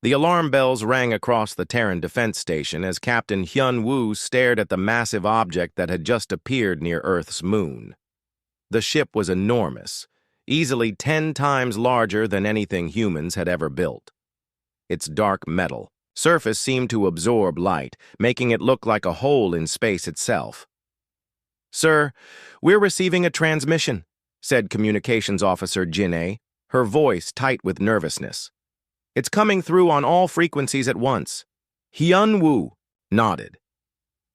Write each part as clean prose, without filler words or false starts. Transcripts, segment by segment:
The alarm bells rang across the Terran defense station as Captain Hyun-woo stared at the massive object that had just appeared near Earth's moon. The ship was enormous, easily 10 times larger than anything humans had ever built. Its dark metal surface seemed to absorb light, making it look like a hole in space itself. "Sir, we're receiving a transmission," said Communications Officer Jin-ae, her voice tight with nervousness. "It's coming through on all frequencies at once." Hyun-woo nodded.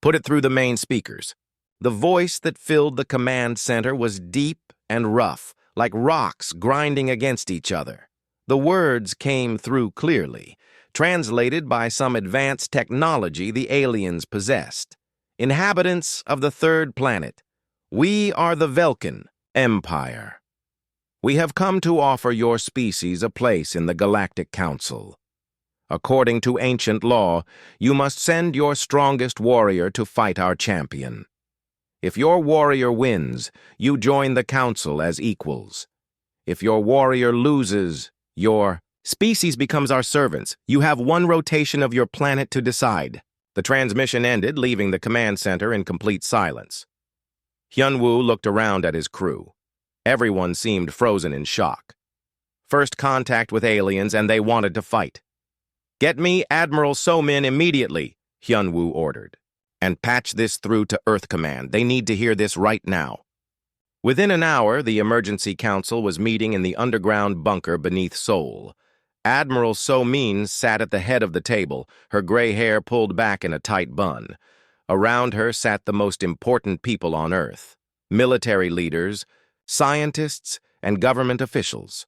"Put it through the main speakers." The voice that filled the command center was deep and rough, like rocks grinding against each other. The words came through clearly, translated by some advanced technology the aliens possessed. "Inhabitants of the third planet, we are the Velkin Empire. We have come to offer your species a place in the Galactic Council. According to ancient law, you must send your strongest warrior to fight our champion. If your warrior wins, you join the council as equals. If your warrior loses, your species becomes our servants. You have one rotation of your planet to decide." The transmission ended, leaving the command center in complete silence. Hyun-woo looked around at his crew. Everyone seemed frozen in shock. First contact with aliens, and they wanted to fight. "Get me Admiral So-min immediately," Hyun-woo ordered. "And patch this through to Earth Command. They need to hear this right now." Within an hour, the emergency council was meeting in the underground bunker beneath Seoul. Admiral So-min sat at the head of the table, her gray hair pulled back in a tight bun. Around her sat the most important people on Earth: military leaders, scientists, and government officials.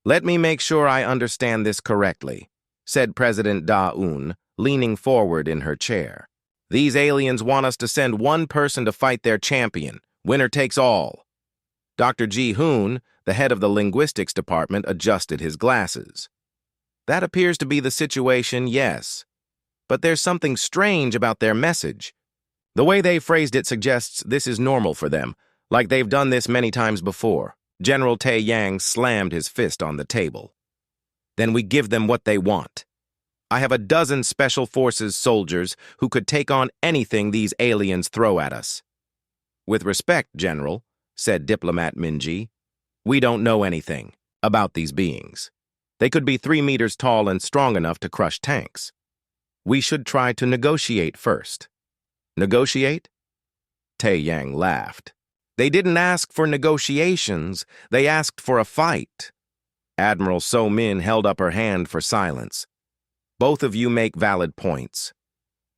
"Let me make sure I understand this correctly," said President Da-eun, leaning forward in her chair. "These aliens want us to send one person to fight their champion. Winner takes all." Dr. Ji-hoon, the head of the linguistics department, adjusted his glasses. "That appears to be the situation, yes. But there's something strange about their message. The way they phrased it suggests this is normal for them, like they've done this many times before." General Tae-yang slammed his fist on the table. "Then we give them what they want. I have a dozen Special Forces soldiers who could take on anything these aliens throw at us." "With respect, General," said Diplomat Minji, "we don't know anything about these beings. They could be 3 meters tall and strong enough to crush tanks. We should try to negotiate first." "Negotiate?" Tae-yang laughed. "They didn't ask for negotiations, they asked for a fight." Admiral So-min held up her hand for silence. "Both of you make valid points.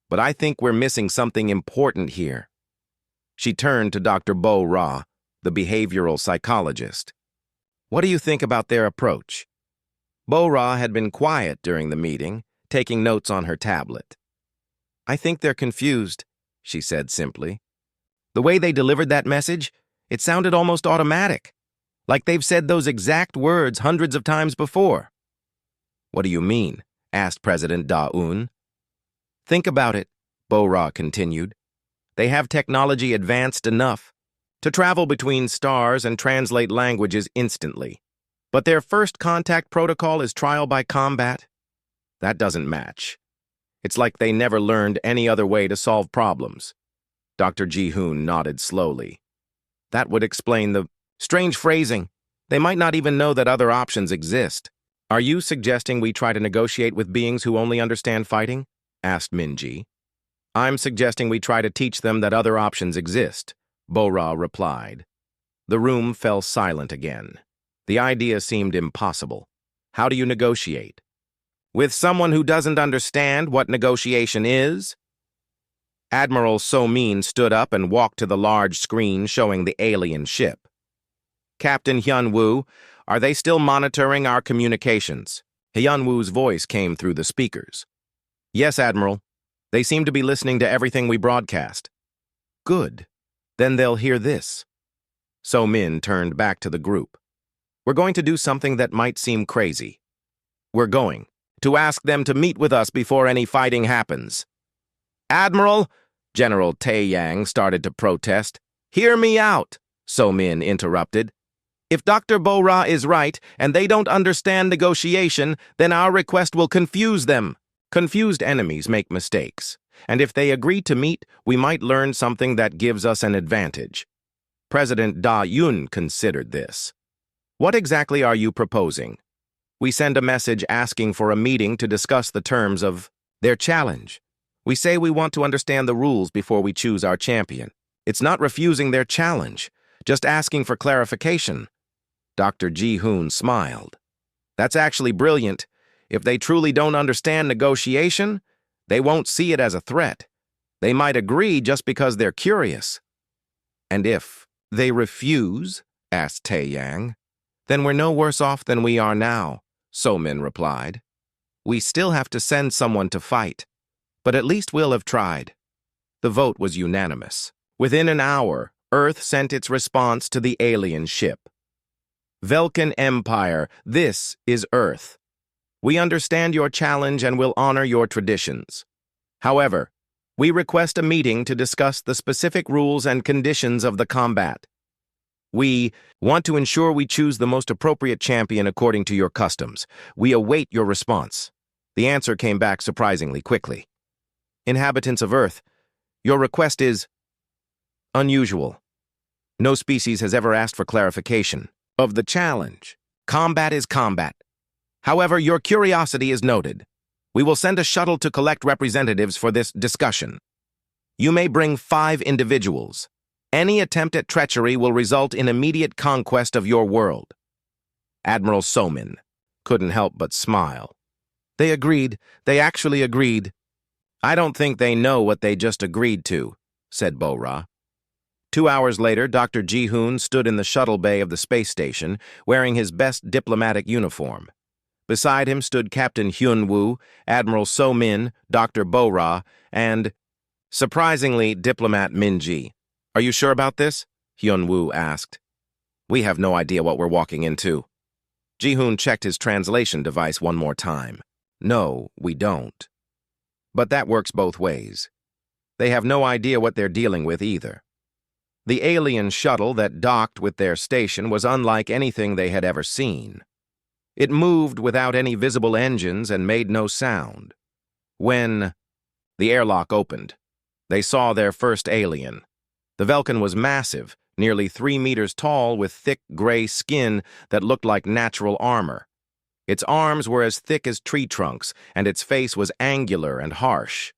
But I think we're missing something important here." She turned to Dr. Bo Ra, the behavioral psychologist. "What do you think about their approach?" Bo Ra had been quiet during the meeting, taking notes on her tablet. "I think they're confused," she said simply. "The way they delivered that message, it sounded almost automatic, like they've said those exact words hundreds of times before." "What do you mean?" asked President Da-eun. "Think about it," Bo Ra continued. "They have technology advanced enough to travel between stars and translate languages instantly. But their first contact protocol is trial by combat. That doesn't match. It's like they never learned any other way to solve problems." Dr. Ji-hoon nodded slowly. "That would explain the strange phrasing. They might not even know that other options exist." "Are you suggesting we try to negotiate with beings who only understand fighting?" asked Minji. "I'm suggesting we try to teach them that other options exist," Bo Ra replied. The room fell silent again. The idea seemed impossible. How do you negotiate? With someone who doesn't understand what negotiation is? Admiral So-min stood up and walked to the large screen showing the alien ship. "Captain Hyun-woo, are they still monitoring our communications?" Hyun-woo's voice came through the speakers. "Yes, Admiral. They seem to be listening to everything we broadcast." "Good. Then they'll hear this." So-min turned back to the group. "We're going to do something that might seem crazy. We're going to ask them to meet with us before any fighting happens." "Admiral," General Tae-yang started to protest. "Hear me out," So-min interrupted. If Dr. Bo-Ra is right and they don't understand negotiation, then our request will confuse them. Confused enemies make mistakes, and if they agree to meet, we might learn something that gives us an advantage. President Da-Yun considered this. What exactly are you proposing? We send a message asking for a meeting to discuss the terms of their challenge. We say we want to understand the rules before we choose our champion. It's not refusing their challenge, just asking for clarification. Dr. Ji-hoon smiled. That's actually brilliant. If they truly don't understand negotiation, they won't see it as a threat. They might agree just because they're curious. And if they refuse, asked Tae-yang, then we're no worse off than we are now, So-min replied. We still have to send someone to fight, but at least we'll have tried. The vote was unanimous. Within an hour, Earth sent its response to the alien ship. Velkan Empire, this is Earth. We understand your challenge and will honor your traditions. However, we request a meeting to discuss the specific rules and conditions of the combat. We want to ensure we choose the most appropriate champion according to your customs. We await your response. The answer came back surprisingly quickly. Inhabitants of Earth, your request is unusual. No species has ever asked for clarification of the challenge. Combat is combat. However, your curiosity is noted. We will send a shuttle to collect representatives for this discussion. You may bring 5 individuals. Any attempt at treachery will result in immediate conquest of your world. Admiral So-min couldn't help but smile. They agreed. They actually agreed. I don't think they know what they just agreed to, said Bo-Ra. 2 hours later, Dr. Ji-hoon stood in the shuttle bay of the space station, wearing his best diplomatic uniform. Beside him stood Captain Hyun-woo, Admiral So-min, Dr. Bo-Ra, and, surprisingly, Diplomat Min-ji. Are you sure about this? Hyun-woo asked. We have no idea what we're walking into. Ji-hoon checked his translation device one more time. No, we don't. But that works both ways. They have no idea what they're dealing with either. The alien shuttle that docked with their station was unlike anything they had ever seen. It moved without any visible engines and made no sound. When the airlock opened, they saw their first alien. The Velkan was massive, nearly 3 meters tall, with thick gray skin that looked like natural armor. Its arms were as thick as tree trunks, and its face was angular and harsh.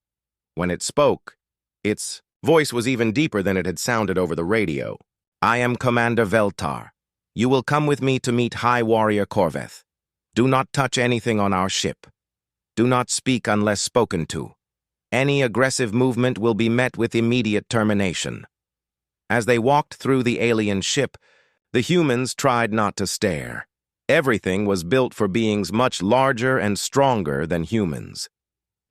When it spoke, its voice was even deeper than it had sounded over the radio. I am Commander Veltar. You will come with me to meet High Warrior Corveth. Do not touch anything on our ship. Do not speak unless spoken to. Any aggressive movement will be met with immediate termination. As they walked through the alien ship, the humans tried not to stare. Everything was built for beings much larger and stronger than humans.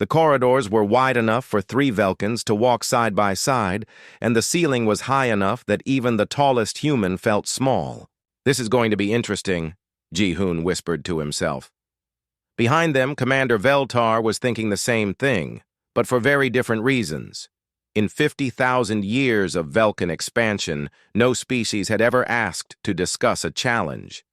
The corridors were wide enough for 3 Velkans to walk side by side, and the ceiling was high enough that even the tallest human felt small. This is going to be interesting, Ji-hoon whispered to himself. Behind them, Commander Veltar was thinking the same thing, but for very different reasons. In 50,000 years of Velkan expansion, no species had ever asked to discuss a challenge.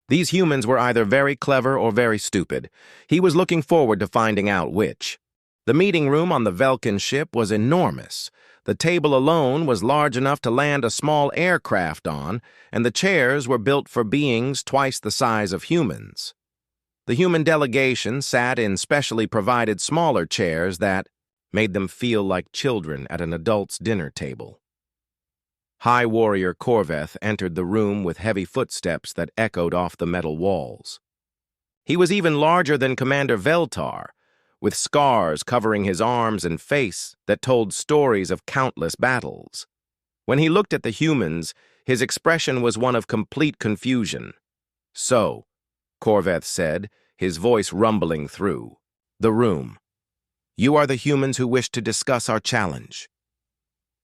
These humans were either very clever or very stupid. He was looking forward to finding out which. The meeting room on the Velkan ship was enormous. The table alone was large enough to land a small aircraft on, and the chairs were built for beings twice the size of humans. The human delegation sat in specially provided smaller chairs that made them feel like children at an adult's dinner table. High Warrior Corveth entered the room with heavy footsteps that echoed off the metal walls. He was even larger than Commander Veltar, with scars covering his arms and face that told stories of countless battles. When he looked at the humans, his expression was one of complete confusion. So, Corveth said, his voice rumbling through the room. You are the humans who wish to discuss our challenge.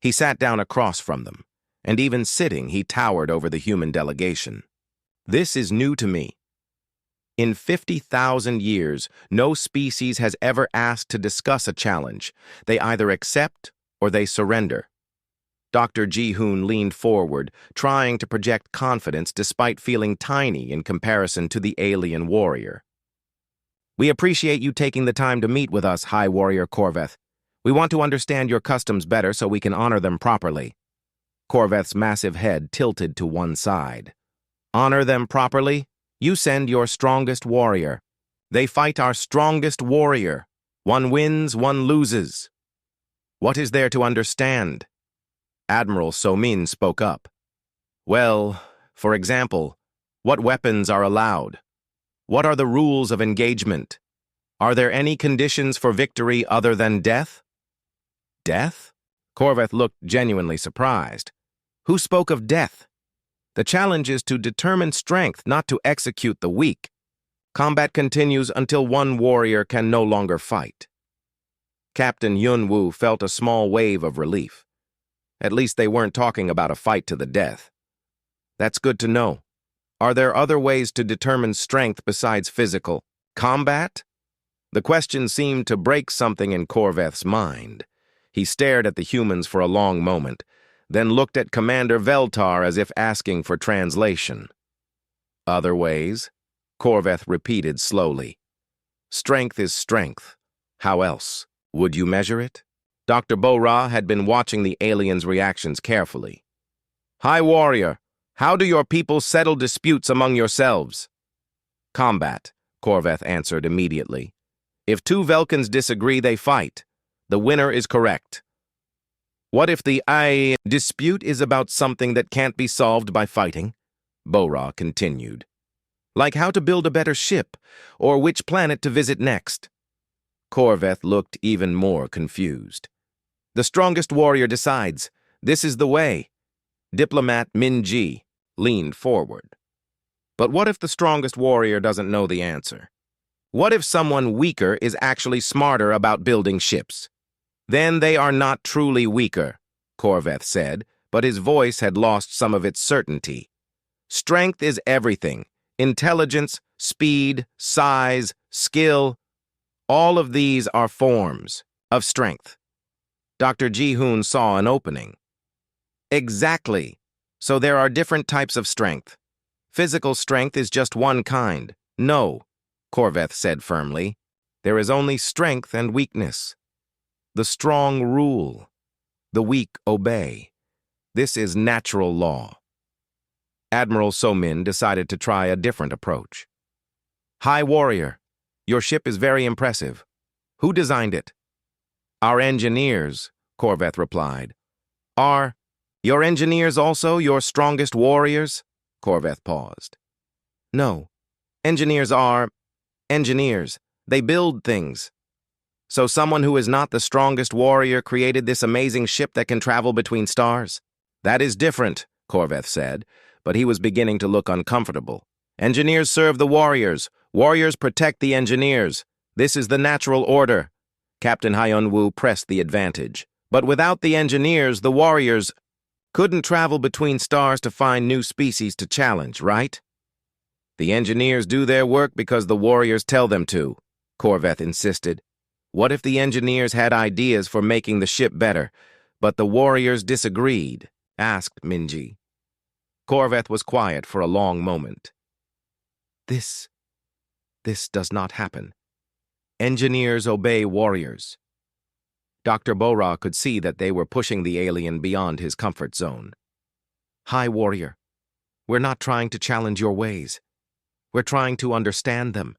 He sat down across from them, and even sitting, he towered over the human delegation. This is new to me. In 50,000 years, no species has ever asked to discuss a challenge. They either accept or they surrender. Dr. Ji-hoon leaned forward, trying to project confidence despite feeling tiny in comparison to the alien warrior. We appreciate you taking the time to meet with us, High Warrior Corveth. We want to understand your customs better so we can honor them properly. Corveth's massive head tilted to one side. Honor them properly? You send your strongest warrior. They fight our strongest warrior. One wins, one loses. What is there to understand? Admiral So-min spoke up. Well, for example, what weapons are allowed? What are the rules of engagement? Are there any conditions for victory other than death? Death? Corveth looked genuinely surprised. Who spoke of death? The challenge is to determine strength, not to execute the weak. Combat continues until one warrior can no longer fight. Captain Yun-woo felt a small wave of relief. At least they weren't talking about a fight to the death. That's good to know. Are there other ways to determine strength besides physical? Combat? The question seemed to break something in Corveth's mind. He stared at the humans for a long moment, then looked at Commander Veltar as if asking for translation. Other ways? Corveth repeated slowly. Strength is strength. How else? Would you measure it? Dr. Bo-Ra had been watching the aliens' reactions carefully. High Warrior, how do your people settle disputes among yourselves? Combat, Corveth answered immediately. If two Velkans disagree, they fight. The winner is correct. What if the dispute is about something that can't be solved by fighting? Bo-Ra continued. Like how to build a better ship, or which planet to visit next. Corveth looked even more confused. The strongest warrior decides. This is the way. Diplomat Min-ji leaned forward. But what if the strongest warrior doesn't know the answer? What if someone weaker is actually smarter about building ships? Then they are not truly weaker, Corveth said, but his voice had lost some of its certainty. Strength is everything. Intelligence, speed, size, skill. All of these are forms of strength. Dr. Ji-hoon saw an opening. Exactly. So there are different types of strength. Physical strength is just one kind. No, Corveth said firmly. There is only strength and weakness. The strong rule. The weak obey. This is natural law. Admiral So-min decided to try a different approach. High Warrior, your ship is very impressive. Who designed it? Our engineers, Corveth replied. Are your engineers also your strongest warriors? Corveth paused. No. Engineers are engineers. They build things. So someone who is not the strongest warrior created this amazing ship that can travel between stars? That is different, Corveth said, but he was beginning to look uncomfortable. Engineers serve the warriors. Warriors protect the engineers. This is the natural order. Captain Hyun-woo pressed the advantage. But without the engineers, the warriors couldn't travel between stars to find new species to challenge, right? The engineers do their work because the warriors tell them to, Corveth insisted. What if the engineers had ideas for making the ship better, but the warriors disagreed? Asked Min-ji. Corveth was quiet for a long moment. This does not happen. Engineers obey warriors. Dr. Bo-Ra could see that they were pushing the alien beyond his comfort zone. High Warrior, we're not trying to challenge your ways. We're trying to understand them.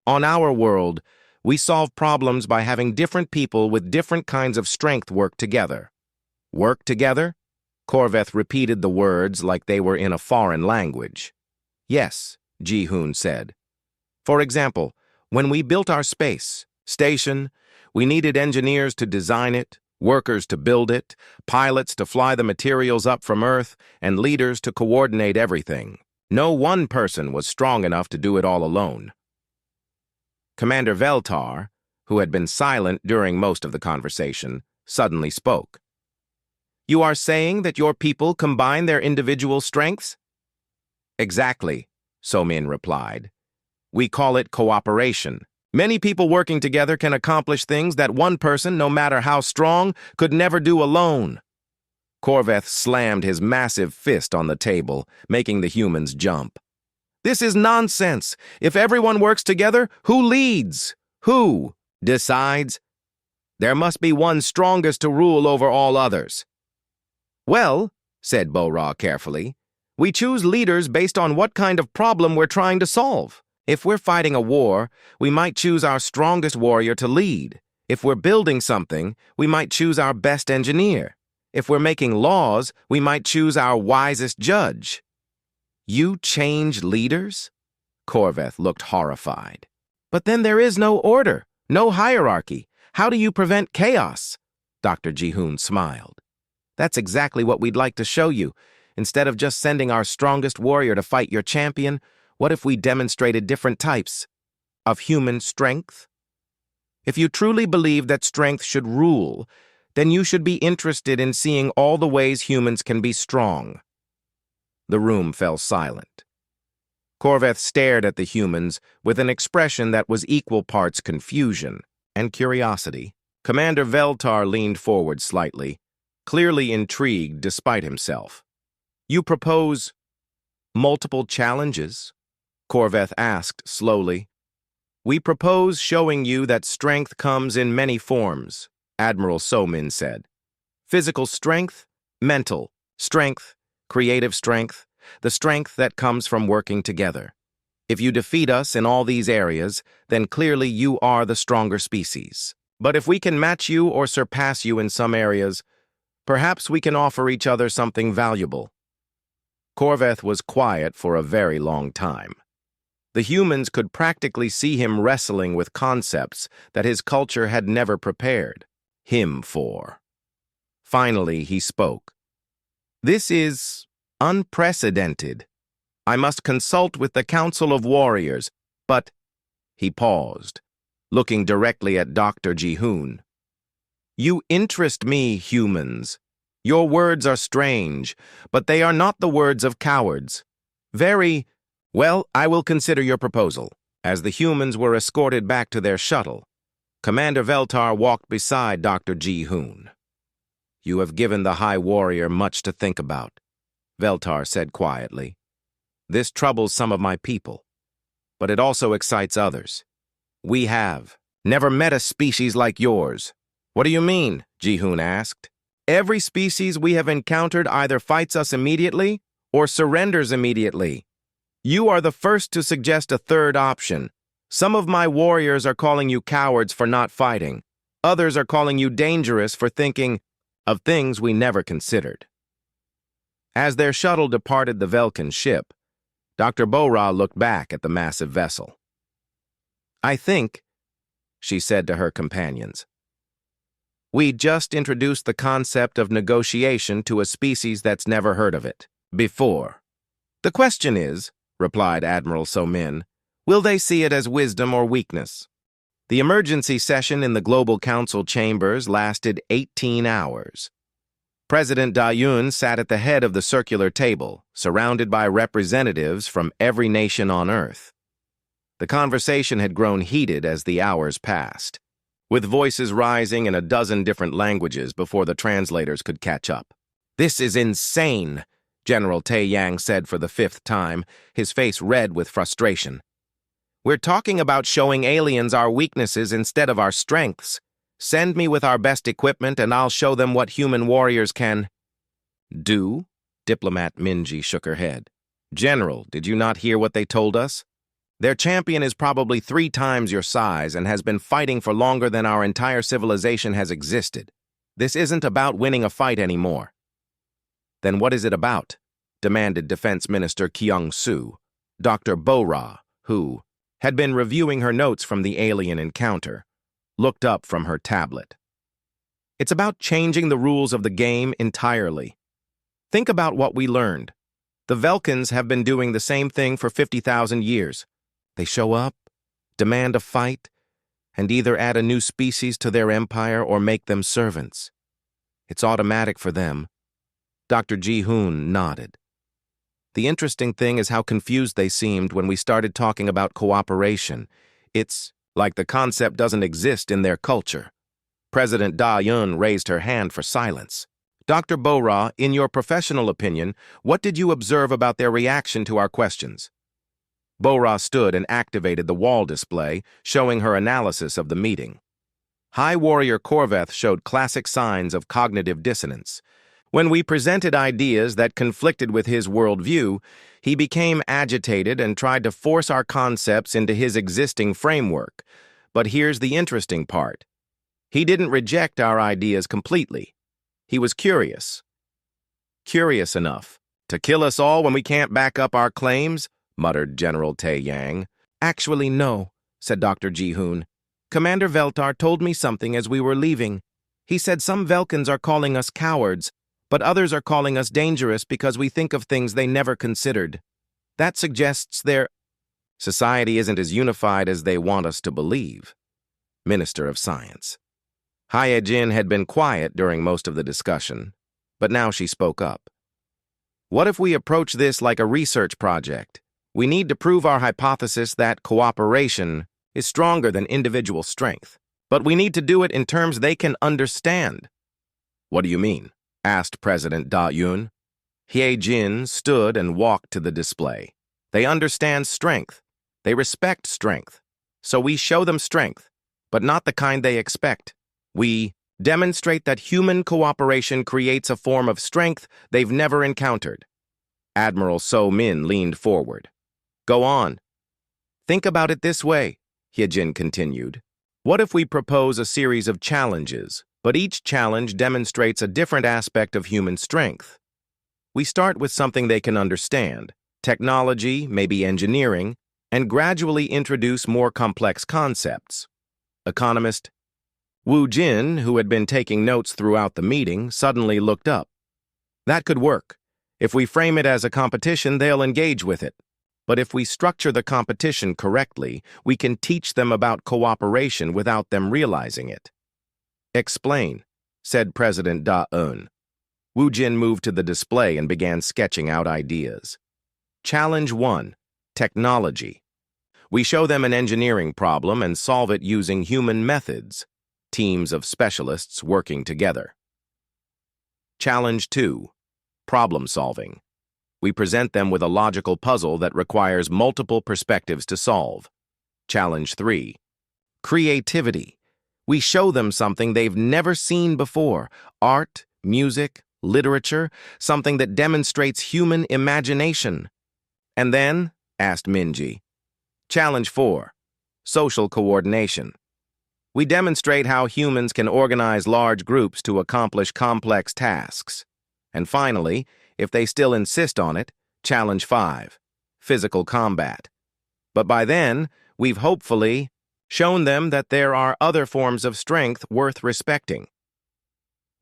On our world, we solve problems by having different people with different kinds of strength work together. Work together? Corveth repeated the words like they were in a foreign language. Yes, Ji-hoon said. For example, when we built our space station, we needed engineers to design it, workers to build it, pilots to fly the materials up from Earth, and leaders to coordinate everything. No one person was strong enough to do it all alone. Commander Veltar, who had been silent during most of the conversation, suddenly spoke. You are saying that your people combine their individual strengths? Exactly, So-min replied. We call it cooperation. Many people working together can accomplish things that one person, no matter how strong, could never do alone. Corveth slammed his massive fist on the table, making the humans jump. This is nonsense. If everyone works together, who leads? Who decides? There must be one strongest to rule over all others. Well, said Bo-Ra carefully, we choose leaders based on what kind of problem we're trying to solve. If we're fighting a war, we might choose our strongest warrior to lead. If we're building something, we might choose our best engineer. If we're making laws, we might choose our wisest judge. You change leaders? Corveth looked horrified. But then there is no order, no hierarchy. How do you prevent chaos? Dr. Ji-hoon smiled. That's exactly what we'd like to show you. Instead of just sending our strongest warrior to fight your champion, what if we demonstrated different types of human strength? If you truly believe that strength should rule, then you should be interested in seeing all the ways humans can be strong. The room fell silent. Corveth stared at the humans with an expression that was equal parts confusion and curiosity. Commander Veltar leaned forward slightly, clearly intrigued despite himself. You propose multiple challenges? Corveth asked slowly. We propose showing you that strength comes in many forms, Admiral So-min said. Physical strength, mental strength, creative strength, the strength that comes from working together. If you defeat us in all these areas, then clearly you are the stronger species. But if we can match you or surpass you in some areas, perhaps we can offer each other something valuable. Corveth was quiet for a very long time. The humans could practically see him wrestling with concepts that his culture had never prepared him for. Finally, he spoke. This is unprecedented. I must consult with the Council of Warriors, but... He paused, looking directly at Dr. Ji-hoon. You interest me, humans. Your words are strange, but they are not the words of cowards. Very... Well, I will consider your proposal. As the humans were escorted back to their shuttle, Commander Veltar walked beside Dr. Ji-hoon. You have given the High Warrior much to think about, Veltar said quietly. This troubles some of my people, but it also excites others. We have never met a species like yours. What do you mean? Ji-hoon asked. Every species we have encountered either fights us immediately or surrenders immediately. You are the first to suggest a third option. Some of my warriors are calling you cowards for not fighting. Others are calling you dangerous for thinking of things we never considered. As their shuttle departed the Velkin ship, Dr. Bo-Ra looked back at the massive vessel. I think, she said to her companions, we just introduced the concept of negotiation to a species that's never heard of it before. The question is, replied Admiral So-min, will they see it as wisdom or weakness? The emergency session in the Global Council chambers lasted 18 hours. President Da-yoon sat at the head of the circular table, surrounded by representatives from every nation on Earth. The conversation had grown heated as the hours passed, with voices rising in a dozen different languages before the translators could catch up. This is insane, General Tae-yang said for the 5th time, his face red with frustration. We're talking about showing aliens our weaknesses instead of our strengths. Send me with our best equipment and I'll show them what human warriors can do? Diplomat Minji shook her head. General, did you not hear what they told us? Their champion is probably 3 times your size and has been fighting for longer than our entire civilization has existed. This isn't about winning a fight anymore. Then what is it about? Demanded Defense Minister Kyung-soo. Dr. Bo-Ra, who had been reviewing her notes from the alien encounter, looked up from her tablet. It's about changing the rules of the game entirely. Think about what we learned. The Velkins have been doing the same thing for 50,000 years. They show up, demand a fight, and either add a new species to their empire or make them servants. It's automatic for them. Dr. Ji-hoon nodded. The interesting thing is how confused they seemed when we started talking about cooperation. It's like the concept doesn't exist in their culture. President Da-yoon raised her hand for silence. Dr. Bora, in your professional opinion, what did you observe about their reaction to our questions? Bora stood and activated the wall display, showing her analysis of the meeting. High Warrior Corveth showed classic signs of cognitive dissonance. When we presented ideas that conflicted with his worldview, he became agitated and tried to force our concepts into his existing framework. But here's the interesting part. He didn't reject our ideas completely. He was curious. Curious enough to kill us all when we can't back up our claims, muttered General Tae Yang. Actually, no, said Dr. Ji-hoon. Commander Veltar told me something as we were leaving. He said some Velkans are calling us cowards, but others are calling us dangerous because we think of things they never considered. That suggests their society isn't as unified as they want us to believe. Minister of Science. Hyejin had been quiet during most of the discussion, but now she spoke up. What if we approach this like a research project? We need to prove our hypothesis that cooperation is stronger than individual strength, but we need to do it in terms they can understand. What do you mean? Asked President Da-yoon. Hyejin stood and walked to the display. They understand strength. They respect strength. So we show them strength, but not the kind they expect. We demonstrate that human cooperation creates a form of strength they've never encountered. Admiral So-min leaned forward. Go on. Think about it this way, Hyejin continued. What if we propose a series of challenges, but each challenge demonstrates a different aspect of human strength? We start with something they can understand, technology, maybe engineering, and gradually introduce more complex concepts. Economist Wu Jin, who had been taking notes throughout the meeting, suddenly looked up. That could work. If we frame it as a competition, they'll engage with it. But if we structure the competition correctly, we can teach them about cooperation without them realizing it. Explain, said President Da-eun. Wu Jin moved to the display and began sketching out ideas. Challenge 1. Technology. We show them an engineering problem and solve it using human methods. Teams of specialists working together. Challenge 2. Problem solving. We present them with a logical puzzle that requires multiple perspectives to solve. Challenge 3. Creativity. We show them something they've never seen before. Art, music, literature, something that demonstrates human imagination. And then, asked Minji. Challenge 4. Social coordination. We demonstrate how humans can organize large groups to accomplish complex tasks. And finally, if they still insist on it, Challenge 5. Physical combat. But by then, we've hopefully shown them that there are other forms of strength worth respecting.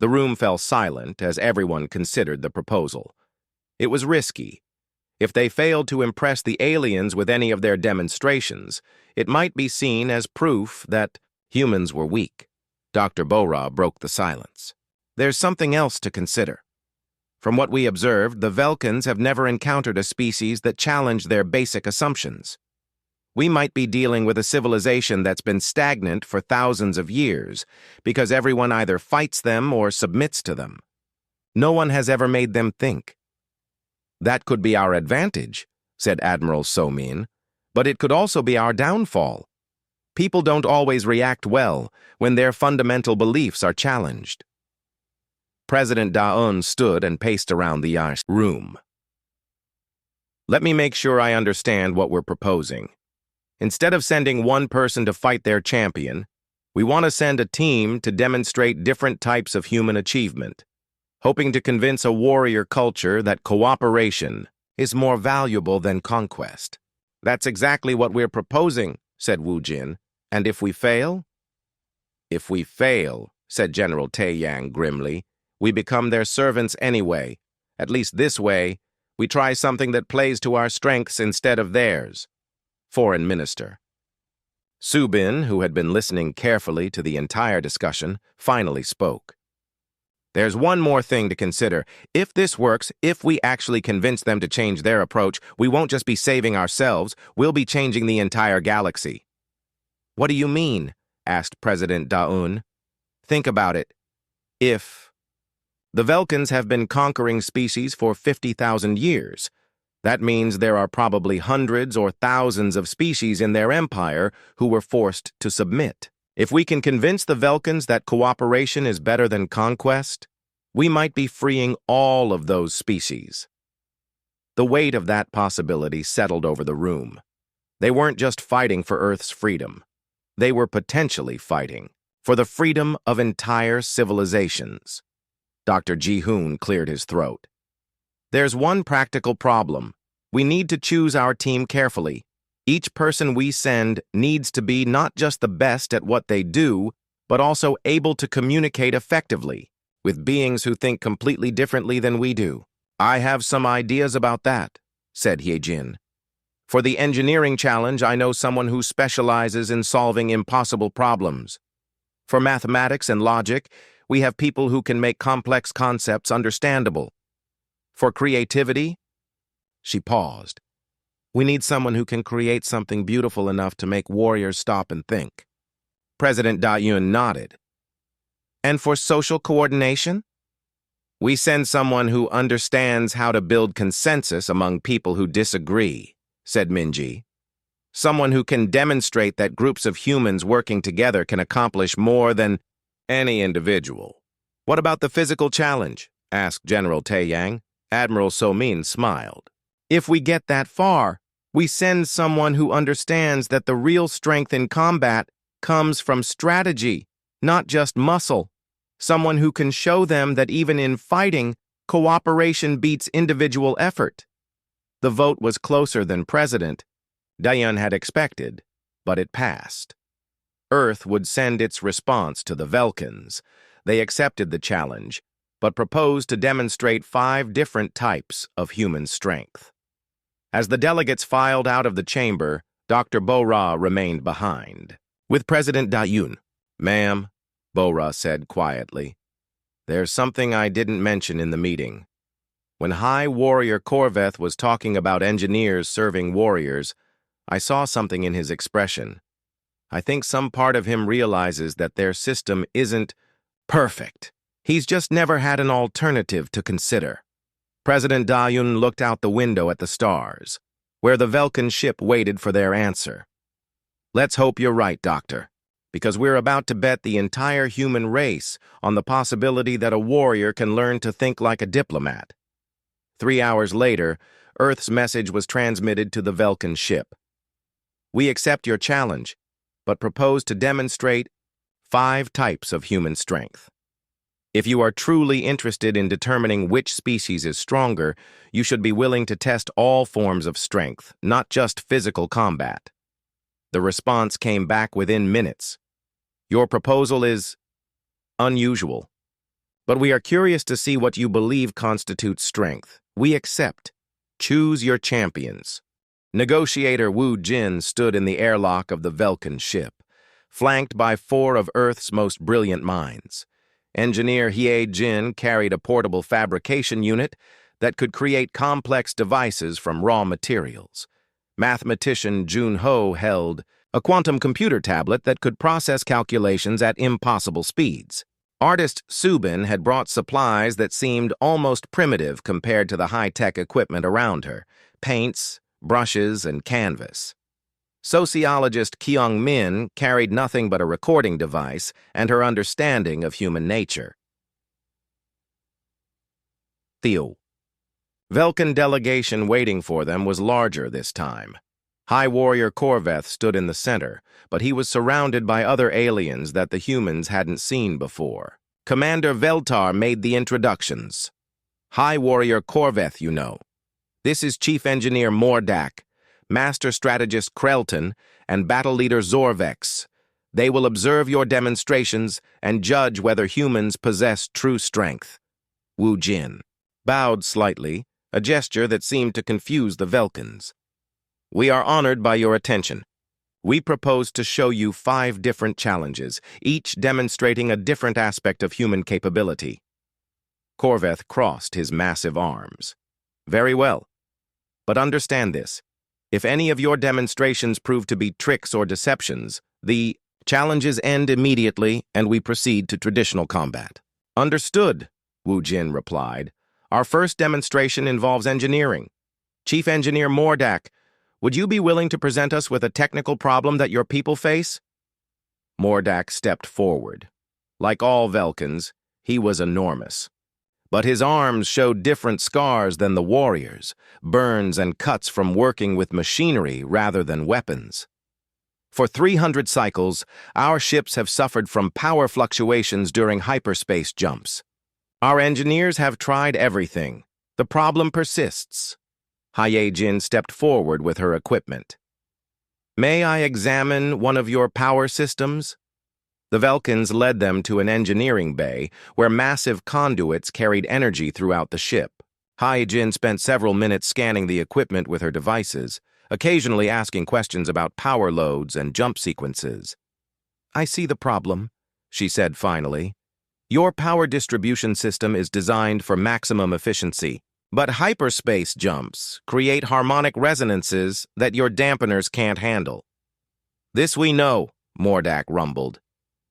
The room fell silent as everyone considered the proposal. It was risky. If they failed to impress the aliens with any of their demonstrations, it might be seen as proof that humans were weak. Dr. Bora broke the silence. There's something else to consider. From what we observed, the Velkans have never encountered a species that challenged their basic assumptions. We might be dealing with a civilization that's been stagnant for thousands of years because everyone either fights them or submits to them. No one has ever made them think. That could be our advantage, said Admiral So-min, but it could also be our downfall. People don't always react well when their fundamental beliefs are challenged. President Da-eun stood and paced around the room. Let me make sure I understand what we're proposing. Instead of sending one person to fight their champion, we want to send a team to demonstrate different types of human achievement, hoping to convince a warrior culture that cooperation is more valuable than conquest. That's exactly what we're proposing, said Wu Jin. And if we fail? If we fail, said General Tae Yang grimly, we become their servants anyway. At least this way, we try something that plays to our strengths instead of theirs. Foreign Minister. Subin, who had been listening carefully to the entire discussion, finally spoke. There's one more thing to consider. If this works, if we actually convince them to change their approach, we won't just be saving ourselves, we'll be changing the entire galaxy. What do you mean? Asked President Da-eun. Think about it. If The Velkans have been conquering species for 50,000 years. That means there are probably hundreds or thousands of species in their empire who were forced to submit. If we can convince the Velkans that cooperation is better than conquest, we might be freeing all of those species. The weight of that possibility settled over the room. They weren't just fighting for Earth's freedom. They were potentially fighting for the freedom of entire civilizations. Dr. Ji-hoon cleared his throat. There's one practical problem. We need to choose our team carefully. Each person we send needs to be not just the best at what they do, but also able to communicate effectively with beings who think completely differently than we do. I have some ideas about that, said Hyejin. For the engineering challenge, I know someone who specializes in solving impossible problems. For mathematics and logic, we have people who can make complex concepts understandable. For creativity, she paused. We need someone who can create something beautiful enough to make warriors stop and think. President Da-Yun nodded. And for social coordination? We send someone who understands how to build consensus among people who disagree, said Minji. Someone who can demonstrate that groups of humans working together can accomplish more than any individual. What about the physical challenge? Asked General Taeyang. Admiral So-min smiled. If we get that far, we send someone who understands that the real strength in combat comes from strategy, not just muscle. Someone who can show them that even in fighting, cooperation beats individual effort. The vote was closer than President Daeun had expected, but it passed. Earth would send its response to the Velkans. They accepted the challenge, but proposed to demonstrate 5 different types of human strength. As the delegates filed out of the chamber, Dr. Bo-ra remained behind. With President Da-Yun, "Ma'am," Bo-ra said quietly, "there's something I didn't mention in the meeting. When High Warrior Korveth was talking about engineers serving warriors, I saw something in his expression. I think some part of him realizes that their system isn't perfect. He's just never had an alternative to consider." President Da-Yun looked out the window at the stars, where the Velkan ship waited for their answer. "Let's hope you're right, Doctor, because we're about to bet the entire human race on the possibility that a warrior can learn to think like a diplomat." 3 hours later, Earth's message was transmitted to the Velkan ship. "We accept your challenge, but propose to demonstrate 5 types of human strength. If you are truly interested in determining which species is stronger, you should be willing to test all forms of strength, not just physical combat." The response came back within minutes. "Your proposal is unusual, but we are curious to see what you believe constitutes strength. We accept. Choose your champions." Negotiator Wu Jin stood in the airlock of the Velkan ship, flanked by 4 of Earth's most brilliant minds. Engineer Hyejin carried a portable fabrication unit that could create complex devices from raw materials. Mathematician Jun-ho held a quantum computer tablet that could process calculations at impossible speeds. Artist Subin had brought supplies that seemed almost primitive compared to the high-tech equipment around her: paints, brushes, and canvas. Sociologist Kyung-min carried nothing but a recording device and her understanding of human nature. Theo. Velkan delegation waiting for them was larger this time. High Warrior Korveth stood in the center, but he was surrounded by other aliens that the humans hadn't seen before. Commander Veltar made the introductions. "High Warrior Korveth, you know. This is Chief Engineer Mordak, Master Strategist Krelton, and Battle Leader Zorvex. They will observe your demonstrations and judge whether humans possess true strength." Wu Jin bowed slightly, a gesture that seemed to confuse the Velkans. "We are honored by your attention. We propose to show you 5 different challenges, each demonstrating a different aspect of human capability." Korveth crossed his massive arms. "Very well. But understand this. If any of your demonstrations prove to be tricks or deceptions, the challenges end immediately and we proceed to traditional combat." "Understood," Wu Jin replied. Our first demonstration involves engineering. Chief Engineer Mordak, would you be willing to present us with a technical problem that your people face? Mordak stepped forward. Like all Velkans, he was enormous. But his arms showed different scars than the warriors, burns and cuts from working with machinery rather than weapons. For 300 cycles, our ships have suffered from power fluctuations during hyperspace jumps. Our engineers have tried everything. The problem persists. Haye Jin stepped forward with her equipment. May I examine one of your power systems? The Velkans led them to an engineering bay where massive conduits carried energy throughout the ship. Haye Jin spent several minutes scanning the equipment with her devices, occasionally asking questions about power loads and jump sequences. I see the problem, she said finally. Your power distribution system is designed for maximum efficiency, but hyperspace jumps create harmonic resonances that your dampeners can't handle. This we know, Mordak rumbled.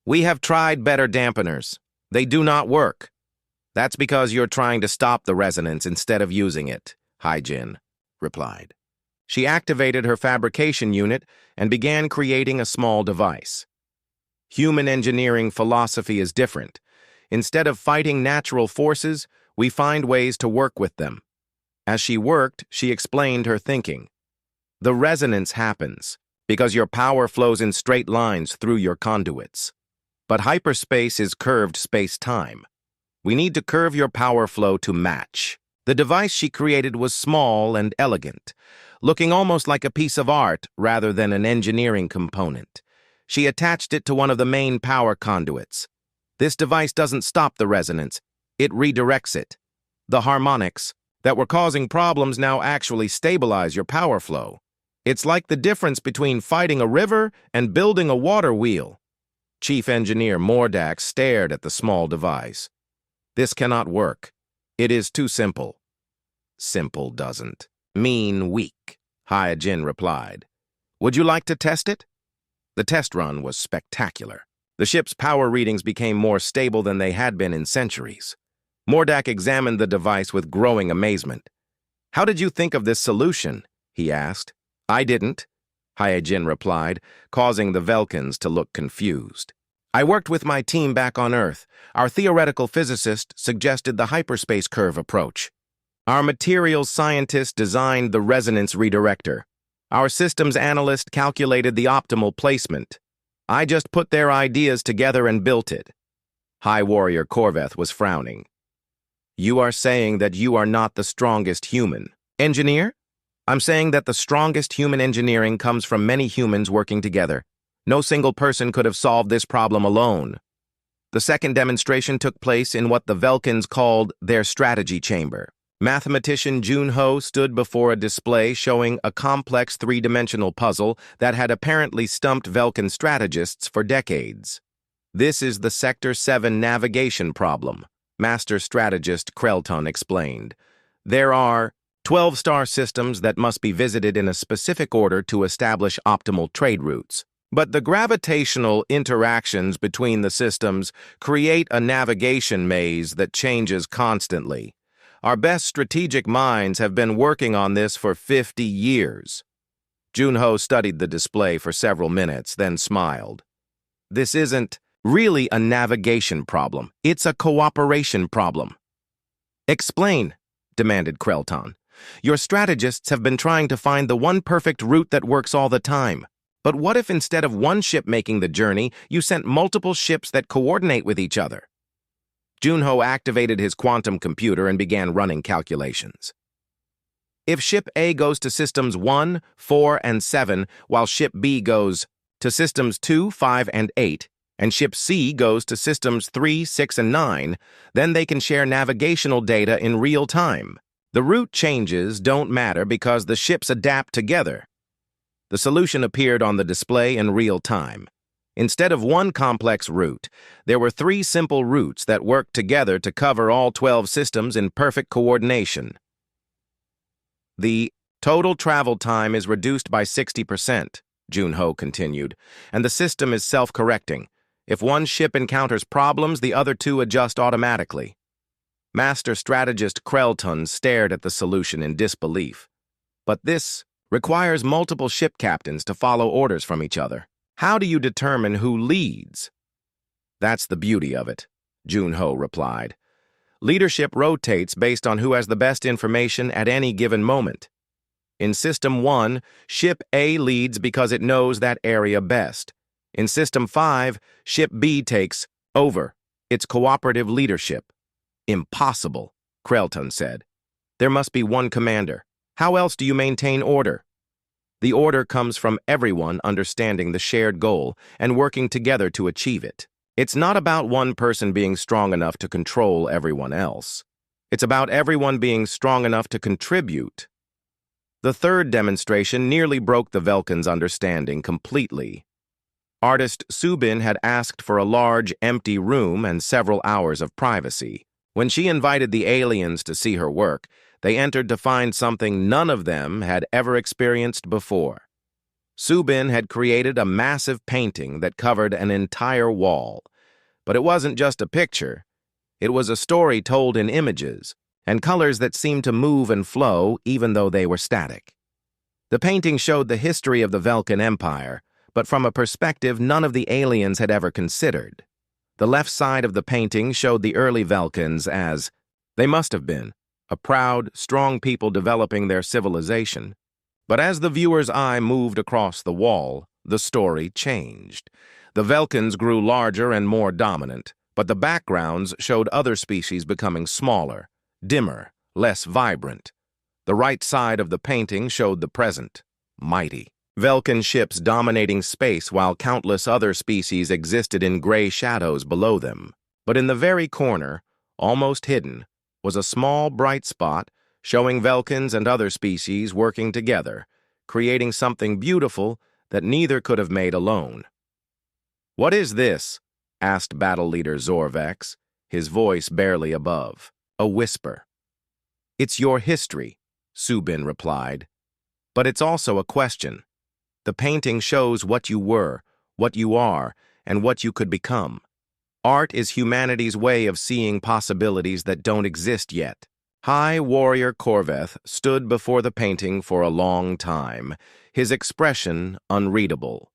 We have tried better dampeners. They do not work. That's because you're trying to stop the resonance instead of using it, Haye Jin replied. She activated her fabrication unit and began creating a small device. Human engineering philosophy is different. Instead of fighting natural forces, we find ways to work with them. As she worked, she explained her thinking. The resonance happens because your power flows in straight lines through your conduits. But hyperspace is curved space-time. We need to curve your power flow to match. The device she created was small and elegant, looking almost like a piece of art rather than an engineering component. She attached it to one of the main power conduits. This device doesn't stop the resonance, it redirects it. The harmonics that were causing problems now actually stabilize your power flow. It's like the difference between fighting a river and building a water wheel. Chief Engineer Mordak stared at the small device. This cannot work. It is too simple. Simple doesn't mean weak, Haye Jin replied. Would you like to test it? The test run was spectacular. The ship's power readings became more stable than they had been in centuries. Mordak examined the device with growing amazement. How did you think of this solution? He asked. I didn't, Haye Jin replied, causing the Velkans to look confused. I worked with my team back on Earth. Our theoretical physicist suggested the hyperspace curve approach. Our materials scientist designed the resonance redirector. Our systems analyst calculated the optimal placement. I just put their ideas together and built it. High Warrior Corveth was frowning. You are saying that you are not the strongest human engineer? I'm saying that the strongest human engineering comes from many humans working together. No single person could have solved this problem alone. The second demonstration took place in what the Velkans called their strategy chamber. Mathematician Junho stood before a display showing a complex three-dimensional puzzle that had apparently stumped Velkan strategists for decades. This is the Sector 7 navigation problem, Master Strategist Krelton explained. There are 12 star systems that must be visited in a specific order to establish optimal trade routes. But the gravitational interactions between the systems create a navigation maze that changes constantly. Our best strategic minds have been working on this for 50 years. Junho studied the display for several minutes, then smiled. This isn't really a navigation problem. It's a cooperation problem. Explain, demanded Krelton. Your strategists have been trying to find the one perfect route that works all the time. But what if instead of one ship making the journey, you sent multiple ships that coordinate with each other? Junho activated his quantum computer and began running calculations. If Ship A goes to Systems 1, 4, and 7, while Ship B goes to Systems 2, 5, and 8, and Ship C goes to Systems 3, 6, and 9, then they can share navigational data in real time. The route changes don't matter because the ships adapt together. The solution appeared on the display in real time. Instead of one complex route, there were 3 simple routes that worked together to cover all 12 systems in perfect coordination. The total travel time is reduced by 60%, Junho continued, and the system is self-correcting. If one ship encounters problems, the other 2 adjust automatically. Master strategist Krelton stared at the solution in disbelief. But this requires multiple ship captains to follow orders from each other. How do you determine who leads? That's the beauty of it, Junho replied. Leadership rotates based on who has the best information at any given moment. In System 1, Ship A leads because it knows that area best. In System 5, Ship B takes over. It's cooperative leadership. Impossible, Krelton said. There must be one commander. How else do you maintain order? The order comes from everyone understanding the shared goal and working together to achieve it. It's not about one person being strong enough to control everyone else. It's about everyone being strong enough to contribute. The third demonstration nearly broke the Velkin's understanding completely. Artist Subin had asked for a large, empty room and several hours of privacy. When she invited the aliens to see her work, they entered to find something none of them had ever experienced before. Subin had created a massive painting that covered an entire wall. But it wasn't just a picture. It was a story told in images, and colors that seemed to move and flow even though they were static. The painting showed the history of the Velkin Empire, but from a perspective none of the aliens had ever considered. The left side of the painting showed the early Velkins as, they must have been, a proud, strong people developing their civilization. But as the viewer's eye moved across the wall, the story changed. The Velkins grew larger and more dominant, but the backgrounds showed other species becoming smaller, dimmer, less vibrant. The right side of the painting showed the present, mighty. Velkin ships dominating space while countless other species existed in gray shadows below them. But in the very corner, almost hidden, was a small bright spot showing Velkins and other species working together, creating something beautiful that neither could have made alone. "What is this?" asked battle leader Zorvex, his voice barely above, a whisper. "It's your history," Subin replied. "But it's also a question. The painting shows what you were, what you are, and what you could become. Art is humanity's way of seeing possibilities that don't exist yet." High Warrior Corveth stood before the painting for a long time, his expression unreadable.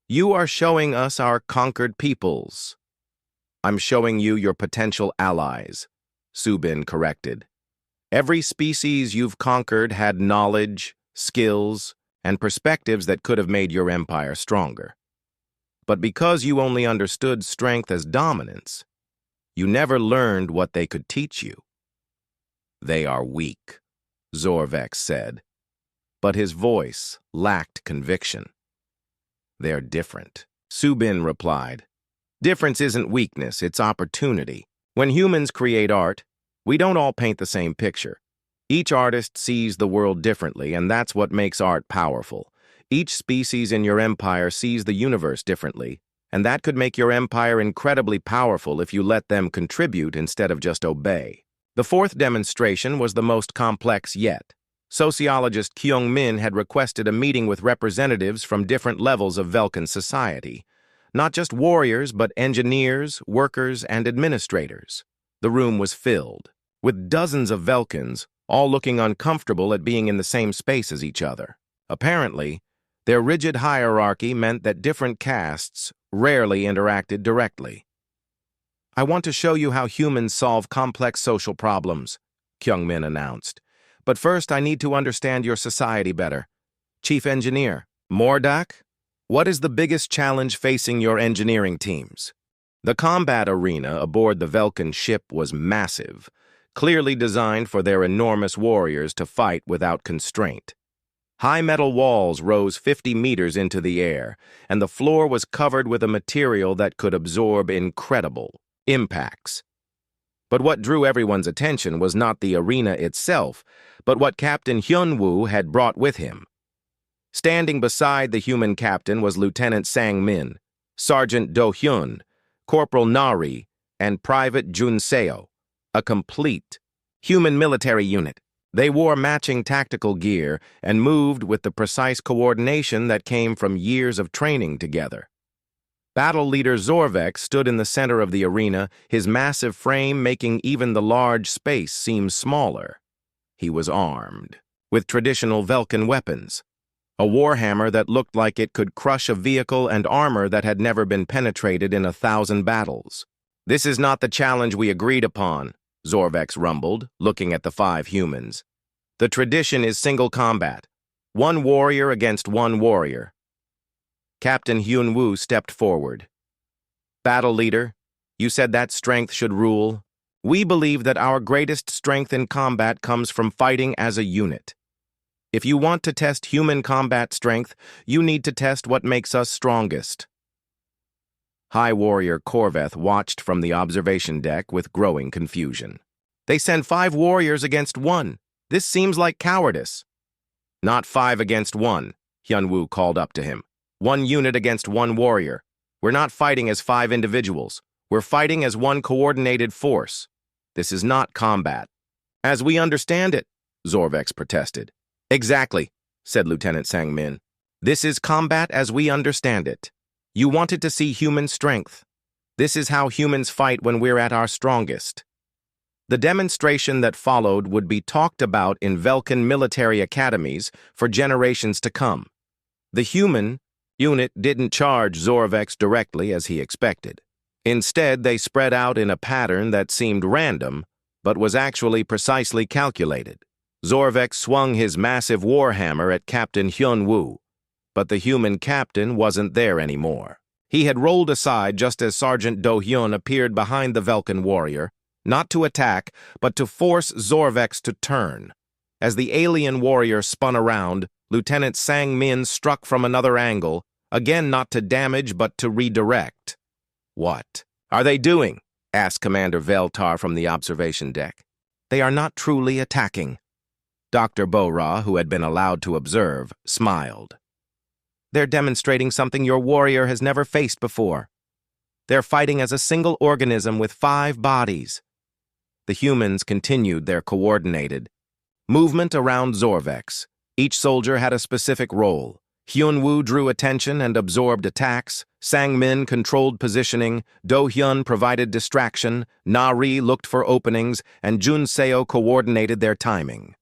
"You are showing us our conquered peoples." "I'm showing you your potential allies," Subin corrected. "Every species you've conquered had knowledge, skills, and perspectives that could have made your empire stronger. But because you only understood strength as dominance, you never learned what they could teach you." "They are weak," Zorvex said, but his voice lacked conviction. "They're different," Subin replied. "Difference isn't weakness, it's opportunity. When humans create art, we don't all paint the same picture. Each artist sees the world differently, and that's what makes art powerful. Each species in your empire sees the universe differently, and that could make your empire incredibly powerful if you let them contribute instead of just obey." The fourth demonstration was the most complex yet. Sociologist Kyung-min had requested a meeting with representatives from different levels of Velkin society. Not just warriors, but engineers, workers, and administrators. The room was filled, with dozens of Velkins, all looking uncomfortable at being in the same space as each other. Apparently, their rigid hierarchy meant that different castes rarely interacted directly. "I want to show you how humans solve complex social problems," Kyung-min announced. "But first I need to understand your society better. Chief Engineer, Mordak, what is the biggest challenge facing your engineering teams?" The combat arena aboard the Velkin ship was massive, clearly designed for their enormous warriors to fight without constraint. High metal walls rose 50 meters into the air, and the floor was covered with a material that could absorb incredible impacts. But what drew everyone's attention was not the arena itself, but what Captain Hyunwoo had brought with him. Standing beside the human captain was Lieutenant Sang-min, Sergeant Do-hyun, Corporal Nari, and Private Jun-seo, a complete human military unit. They wore matching tactical gear and moved with the precise coordination that came from years of training together. Battle leader Zorvex stood in the center of the arena, his massive frame making even the large space seem smaller. He was armed with traditional Velkan weapons, a warhammer that looked like it could crush a vehicle and armor that had never been penetrated in 1,000 battles. "This is not the challenge we agreed upon," Zorvex rumbled, looking at the 5 humans. "The tradition is single combat, one warrior against one warrior." Captain Hyun-woo stepped forward. "Battle leader, you said that strength should rule. We believe that our greatest strength in combat comes from fighting as a unit. If you want to test human combat strength, you need to test what makes us strongest." High Warrior Corveth watched from the observation deck with growing confusion. "They send 5 warriors against 1. This seems like cowardice." "Not 5 against 1, Hyun-woo called up to him. 1 unit against 1 warrior. We're not fighting as 5 individuals. We're fighting as one coordinated force. This is not combat." "As we understand it," Zorvex protested. "Exactly," said Lieutenant Sang-min. "This is combat as we understand it. You wanted to see human strength. This is how humans fight when we're at our strongest." The demonstration that followed would be talked about in Velkan military academies for generations to come. The human unit didn't charge Zorvex directly as he expected. Instead, they spread out in a pattern that seemed random, but was actually precisely calculated. Zorvex swung his massive warhammer at Captain Hyun-woo, but the human captain wasn't there anymore. He had rolled aside just as Sergeant Do-hyun appeared behind the Velkan warrior, not to attack, but to force Zorvex to turn. As the alien warrior spun around, Lieutenant Sang-min struck from another angle, again not to damage but to redirect. "What are they doing?" asked Commander Veltar from the observation deck. "They are not truly attacking." Dr. Bo-ra, who had been allowed to observe, smiled. "They're demonstrating something your warrior has never faced before. They're fighting as a single organism with 5 bodies." The humans continued their coordinated movement around Zorvex. Each soldier had a specific role. Hyun-woo drew attention and absorbed attacks, Sang-min controlled positioning, Do-hyun provided distraction, Na-ri looked for openings, and Jun-seo coordinated their timing.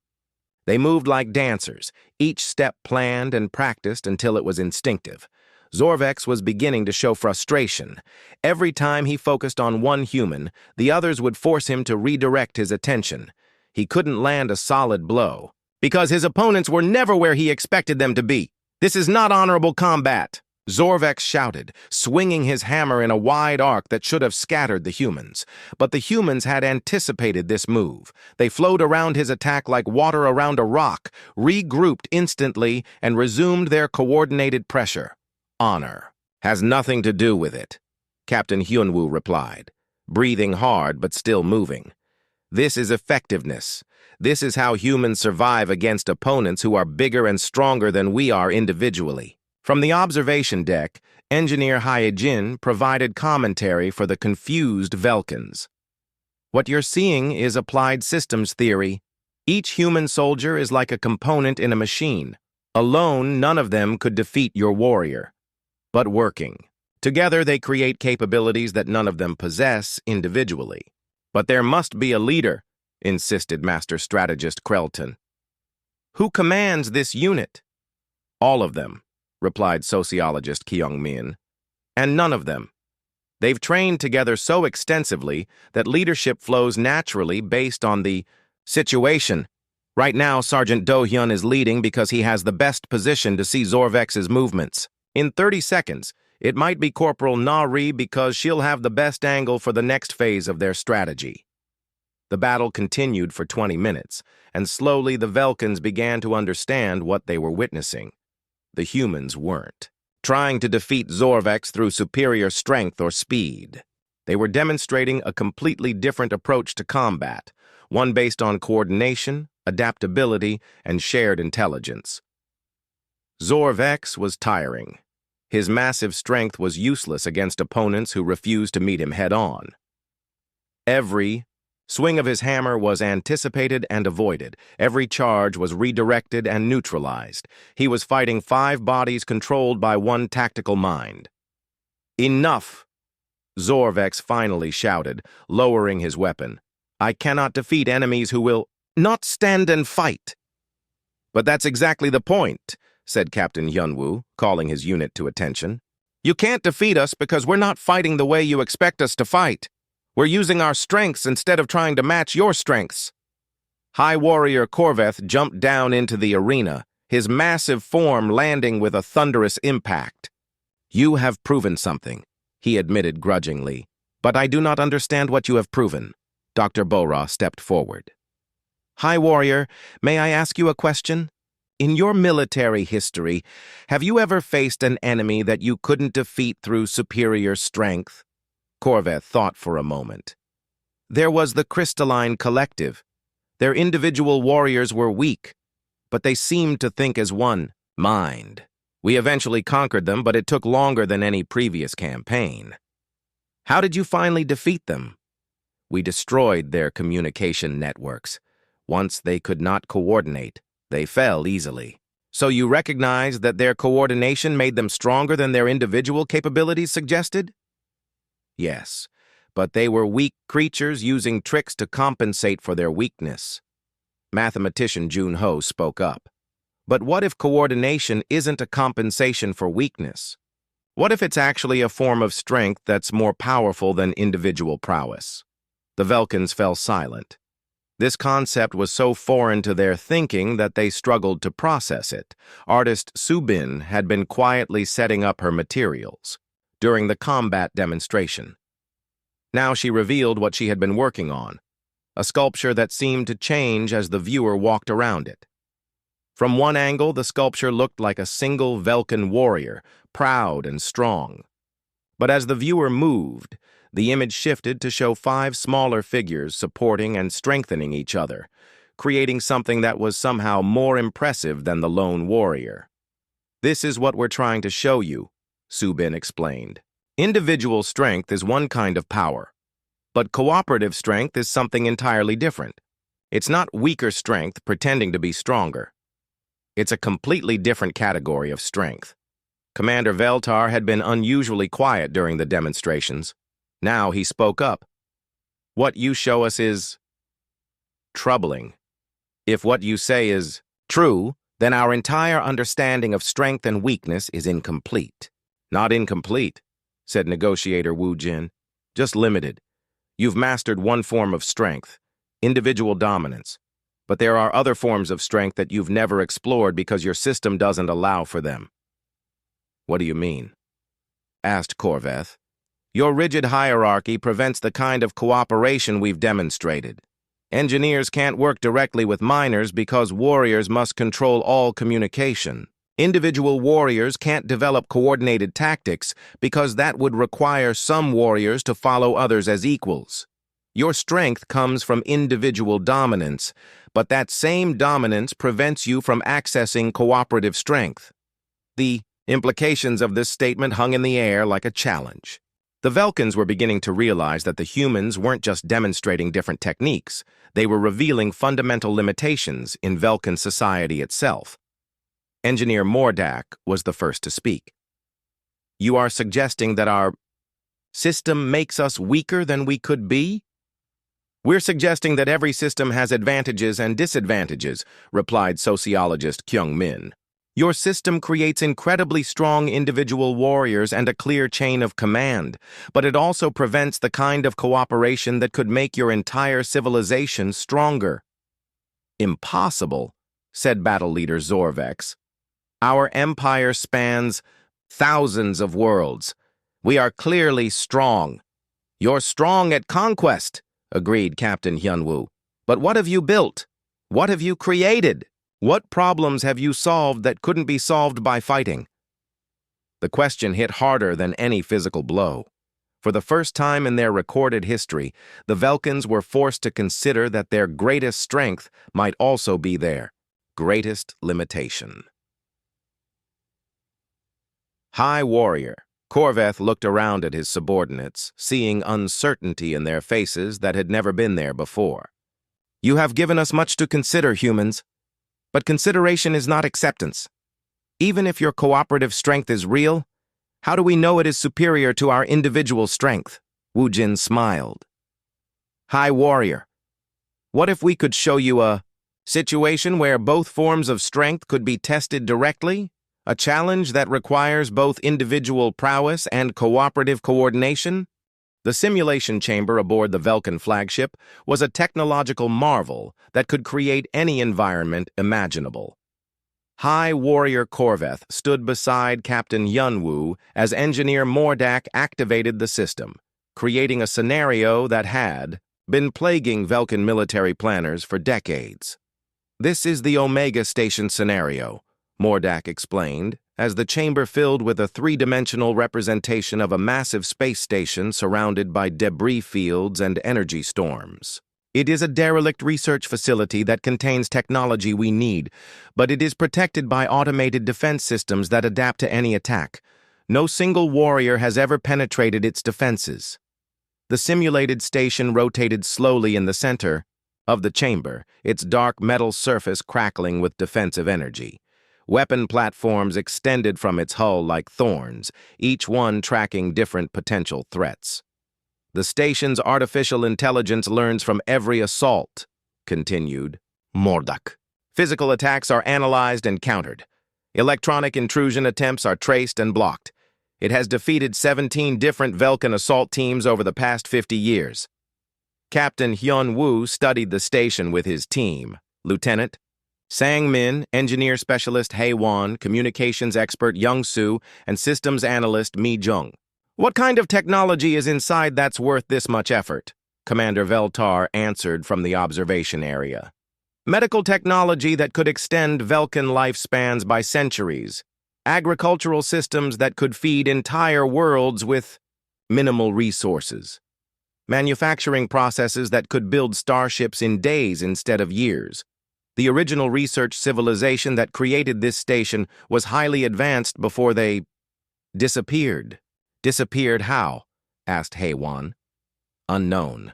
They moved like dancers, each step planned and practiced until it was instinctive. Zorvex was beginning to show frustration. Every time he focused on one human, the others would force him to redirect his attention. He couldn't land a solid blow, because his opponents were never where he expected them to be. "This is not honorable combat," Zorvex shouted, swinging his hammer in a wide arc that should have scattered the humans. But the humans had anticipated this move. They flowed around his attack like water around a rock, regrouped instantly, and resumed their coordinated pressure. "Honor has nothing to do with it," Captain Hyun-woo replied, breathing hard but still moving. "This is effectiveness. This is how humans survive against opponents who are bigger and stronger than we are individually." From the observation deck, Engineer Hyejin provided commentary for the confused Velkans. "What you're seeing is applied systems theory. Each human soldier is like a component in a machine. Alone, none of them could defeat your warrior. But working together, they create capabilities that none of them possess individually." "But there must be a leader," insisted Master Strategist Krelton. "Who commands this unit?" "All of them," replied sociologist Kyung-min. "And none of them. They've trained together so extensively that leadership flows naturally based on the situation. Right now, Sergeant Do-hyun is leading because he has the best position to see Zorvex's movements. In 30 seconds, it might be Corporal Na-ri because she'll have the best angle for the next phase of their strategy." The battle continued for 20 minutes, and slowly the Velkans began to understand what they were witnessing. The humans weren't trying to defeat Zorvex through superior strength or speed. They were demonstrating a completely different approach to combat, one based on coordination, adaptability, and shared intelligence. Zorvex was tiring. His massive strength was useless against opponents who refused to meet him head-on. Every swing of his hammer was anticipated and avoided. Every charge was redirected and neutralized. He was fighting 5 bodies controlled by one tactical mind. Enough! Zorvex finally shouted, lowering his weapon. I cannot defeat enemies who will not stand and fight. But that's exactly the point, said Captain Hyunwoo, calling his unit to attention. You can't defeat us because we're not fighting the way you expect us to fight. We're using our strengths instead of trying to match your strengths. High Warrior Corveth jumped down into the arena, his massive form landing with a thunderous impact. You have proven something, he admitted grudgingly, but I do not understand what you have proven. Dr. Bora stepped forward. High Warrior, may I ask you a question? In your military history, have you ever faced an enemy that you couldn't defeat through superior strength? Corveth thought for a moment. There was the Crystalline Collective. Their individual warriors were weak, but they seemed to think as one mind. We eventually conquered them, but it took longer than any previous campaign. How did you finally defeat them? We destroyed their communication networks. Once they could not coordinate, they fell easily. So you recognize that their coordination made them stronger than their individual capabilities suggested? Yes, but they were weak creatures using tricks to compensate for their weakness. Mathematician Junho spoke up. But what if coordination isn't a compensation for weakness? What if it's actually a form of strength that's more powerful than individual prowess? The Velkans fell silent. This concept was so foreign to their thinking that they struggled to process it. Artist Subin had been quietly setting up her materials during the combat demonstration. Now she revealed what she had been working on, a sculpture that seemed to change as the viewer walked around it. From one angle, the sculpture looked like a single Velkan warrior, proud and strong. But as the viewer moved, the image shifted to show 5 smaller figures supporting and strengthening each other, creating something that was somehow more impressive than the lone warrior. This is what we're trying to show you, Subin explained. Individual strength is one kind of power, but cooperative strength is something entirely different. It's not weaker strength pretending to be stronger. It's a completely different category of strength. Commander Veltar had been unusually quiet during the demonstrations. Now he spoke up. What you show us is troubling. If what you say is true, then our entire understanding of strength and weakness is incomplete. Not incomplete, said negotiator Wu Jin. Just limited. You've mastered one form of strength, individual dominance. But there are other forms of strength that you've never explored because your system doesn't allow for them. What do you mean? Asked Corveth. Your rigid hierarchy prevents the kind of cooperation we've demonstrated. Engineers can't work directly with miners because warriors must control all communication. Individual warriors can't develop coordinated tactics because that would require some warriors to follow others as equals. Your strength comes from individual dominance, but that same dominance prevents you from accessing cooperative strength. The implications of this statement hung in the air like a challenge. The Velkans were beginning to realize that the humans weren't just demonstrating different techniques, they were revealing fundamental limitations in Velkan society itself. Engineer Mordak was the first to speak. You are suggesting that our system makes us weaker than we could be? We're suggesting that every system has advantages and disadvantages, replied sociologist Kyung Min. Your system creates incredibly strong individual warriors and a clear chain of command, but it also prevents the kind of cooperation that could make your entire civilization stronger. Impossible, said battle leader Zorvex. Our empire spans thousands of worlds. We are clearly strong. You're strong at conquest, agreed Captain Hyunwoo. But what have you built? What have you created? What problems have you solved that couldn't be solved by fighting? The question hit harder than any physical blow. For the first time in their recorded history, the Velkans were forced to consider that their greatest strength might also be their greatest limitation. High Warrior, Corveth looked around at his subordinates, seeing uncertainty in their faces that had never been there before. You have given us much to consider, humans. But consideration is not acceptance. Even if your cooperative strength is real, How do we know it is superior to our individual strength? Wu Jin smiled. High Warrior, what if we could show you a situation where both forms of strength could be tested directly? A challenge that requires both individual prowess and cooperative coordination? The simulation chamber aboard the Velkin flagship was a technological marvel that could create any environment imaginable. High Warrior Corveth stood beside Captain Yunwu as Engineer Mordak activated the system, creating a scenario that had been plaguing Velkin military planners for decades. This is the Omega Station scenario, Mordak explained, as the chamber filled with a three-dimensional representation of a massive space station surrounded by debris fields and energy storms. It is a derelict research facility that contains technology we need, but it is protected by automated defense systems that adapt to any attack. No single warrior has ever penetrated its defenses. The simulated station rotated slowly in the center of the chamber, its dark metal surface crackling with defensive energy. Weapon platforms extended from its hull like thorns, each one tracking different potential threats. The station's artificial intelligence learns from every assault, continued Mordak. Physical attacks are analyzed and countered. Electronic intrusion attempts are traced and blocked. It has defeated 17 different Velkin assault teams over the past 50 years. Captain Hyun Woo studied the station with his team. Lieutenant Sang Min, engineer specialist Hae Won, communications expert Young Soo, and systems analyst Mi Jung. What kind of technology is inside that's worth this much effort? Commander Veltar answered from the observation area. Medical technology that could extend Velkin lifespans by centuries. Agricultural systems that could feed entire worlds with minimal resources. Manufacturing processes that could build starships in days instead of years. The original research civilization that created this station was highly advanced before they disappeared. Disappeared how? Asked Hae Won. Unknown.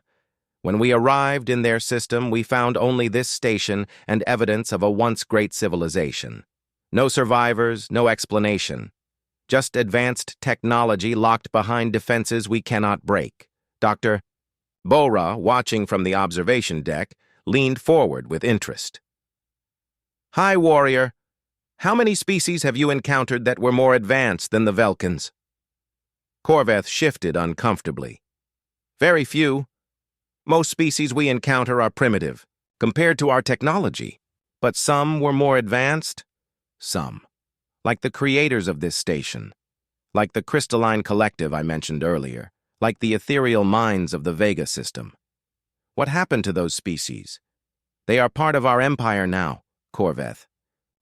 When we arrived in their system, we found only this station and evidence of a once great civilization. No survivors, no explanation. Just advanced technology locked behind defenses we cannot break. Dr. Bora, watching from the observation deck, leaned forward with interest. High Warrior, how many species have you encountered that were more advanced than the Velkins? Corveth shifted uncomfortably. Very few. Most species we encounter are primitive, compared to our technology. But some were more advanced. Some. Like the creators of this station. Like the crystalline collective I mentioned earlier. Like the ethereal minds of the Vega system. What happened to those species? They are part of our empire now, Corveth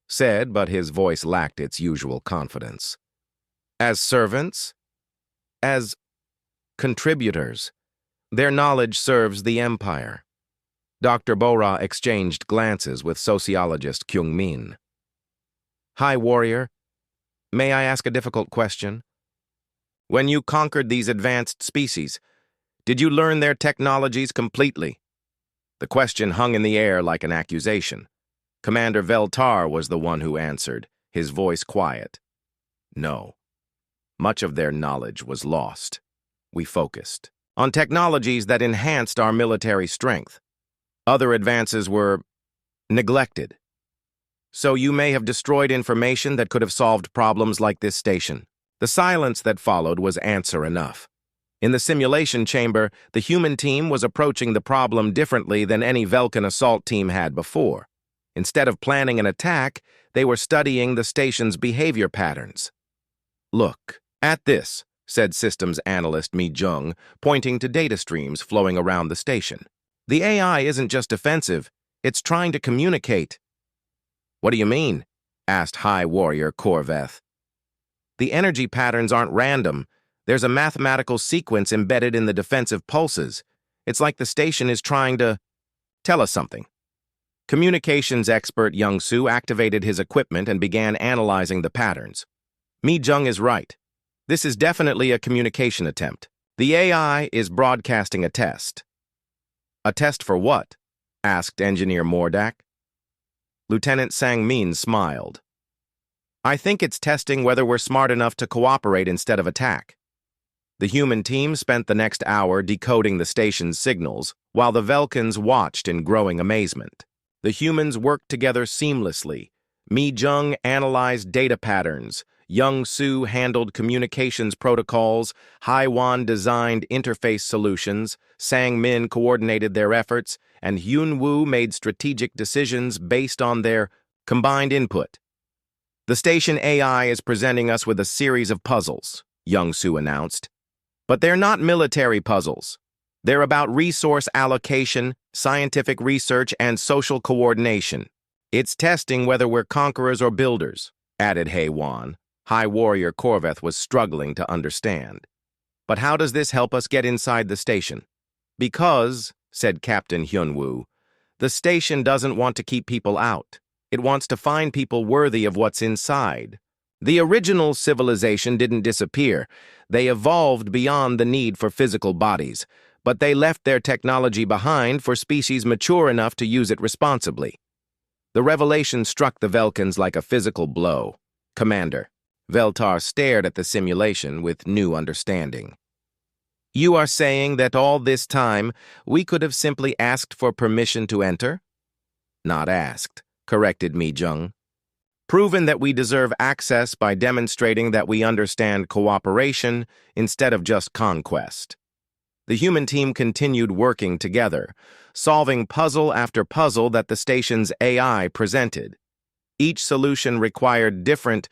said, but his voice lacked its usual confidence. As servants? As contributors. Their knowledge serves the empire. Dr. Bora exchanged glances with sociologist Kyung Min. High Warrior, may I ask a difficult question? When you conquered these advanced species, did you learn their technologies completely? The question hung in the air like an accusation. Commander Veltar was the one who answered, his voice quiet. No. Much of their knowledge was lost. We focused on technologies that enhanced our military strength. Other advances were neglected. So you may have destroyed information that could have solved problems like this station. The silence that followed was answer enough. In the simulation chamber, the human team was approaching the problem differently than any Velkin assault team had before. Instead of planning an attack, they were studying the station's behavior patterns. Look at this, said systems analyst Mi Jung, pointing to data streams flowing around the station. The AI isn't just defensive, it's trying to communicate. What do you mean? Asked High Warrior Corveth. The energy patterns aren't random. There's a mathematical sequence embedded in the defensive pulses. It's like the station is trying to tell us something. Communications expert Young Soo activated his equipment and began analyzing the patterns. Mi Jung is right. This is definitely a communication attempt. The AI is broadcasting a test. A test for what? Asked Engineer Mordak. Lieutenant Sang Min smiled. I think it's testing whether we're smart enough to cooperate instead of attack. The human team spent the next hour decoding the station's signals, while the Velkans watched in growing amazement. The humans worked together seamlessly. Mi Jung analyzed data patterns, Young Su handled communications protocols, Hai Wan designed interface solutions, Sang Min coordinated their efforts, and Hyun Woo made strategic decisions based on their combined input. The station AI is presenting us with a series of puzzles, Young Su announced. But they're not military puzzles. They're about resource allocation, scientific research, and social coordination. It's testing whether we're conquerors or builders, added Hai Wan. High Warrior Korveth was struggling to understand. But how does this help us get inside the station? Because, said Captain Hyunwoo, the station doesn't want to keep people out. It wants to find people worthy of what's inside. The original civilization didn't disappear. They evolved beyond the need for physical bodies, but they left their technology behind for species mature enough to use it responsibly. The revelation struck the Velkans like a physical blow. Commander, Veltar stared at the simulation with new understanding. You are saying that all this time we could have simply asked for permission to enter? Not asked, corrected Mi Jung. Proven that we deserve access by demonstrating that we understand cooperation instead of just conquest. The human team continued working together, solving puzzle after puzzle that the station's AI presented. Each solution required different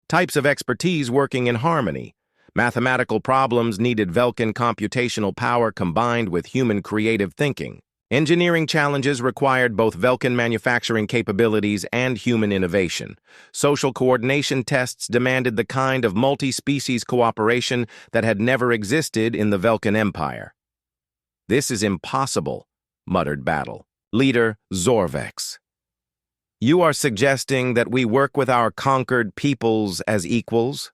types of expertise working in harmony. Mathematical problems needed Velkan computational power combined with human creative thinking. Engineering challenges required both Velkan manufacturing capabilities and human innovation. Social coordination tests demanded the kind of multi-species cooperation that had never existed in the Velkan Empire. This is impossible, muttered Battle. Leader Zorvex. You are suggesting that we work with our conquered peoples as equals?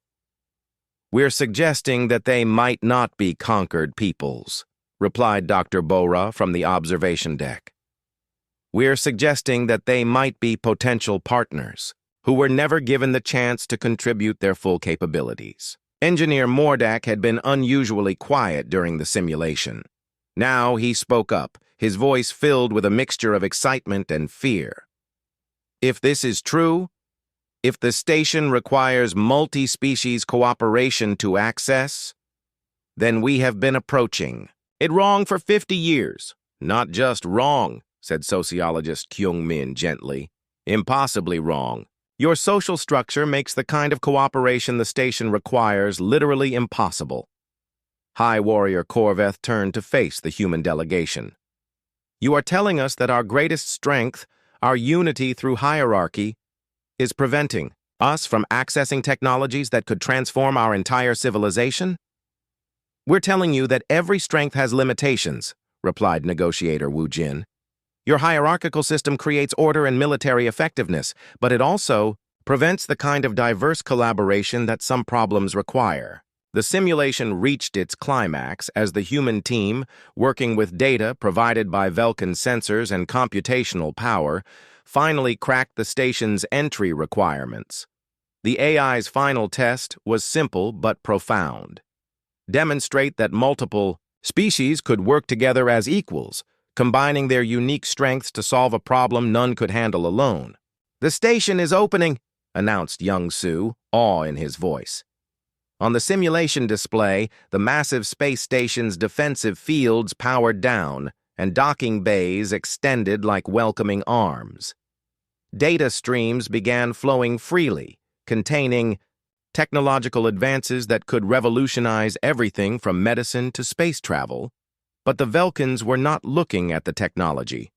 We're suggesting that they might not be conquered peoples, replied Dr. Bora from the observation deck. We're suggesting that they might be potential partners, who were never given the chance to contribute their full capabilities. Engineer Mordak had been unusually quiet during the simulation. Now he spoke up, his voice filled with a mixture of excitement and fear. If this is true, if the station requires multi-species cooperation to access, then we have been approaching it wrong for 50 years. Not just wrong, said sociologist Kyung Min gently. Impossibly wrong. Your social structure makes the kind of cooperation the station requires literally impossible. High Warrior Korveth turned to face the human delegation. You are telling us that our greatest strength, our unity through hierarchy, is preventing us from accessing technologies that could transform our entire civilization? We're telling you that every strength has limitations, replied negotiator Wu Jin. Your hierarchical system creates order and military effectiveness, but it also prevents the kind of diverse collaboration that some problems require. The simulation reached its climax as the human team, working with data provided by Velkan sensors and computational power, finally cracked the station's entry requirements. The AI's final test was simple but profound. Demonstrate that multiple species could work together as equals, combining their unique strengths to solve a problem none could handle alone. The station is opening, announced Young Su, awe in his voice. On the simulation display, the massive space station's defensive fields powered down, and docking bays extended like welcoming arms. Data streams began flowing freely, containing technological advances that could revolutionize everything from medicine to space travel. But the Velkans were not looking at the technology.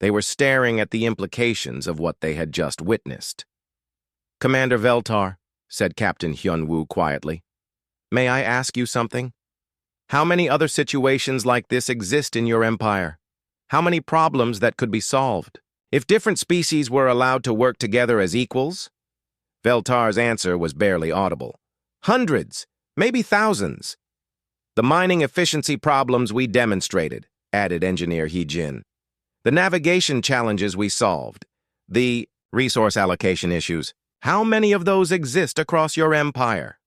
They were staring at the implications of what they had just witnessed. Commander Veltar, said Captain Hyunwoo quietly, may I ask you something? How many other situations like this exist in your empire? How many problems that could be solved? If different species were allowed to work together as equals? Veltar's answer was barely audible. Hundreds, maybe thousands. The mining efficiency problems we demonstrated, added Engineer Hee-jin. The navigation challenges we solved. The resource allocation issues, How many of those exist across your empire?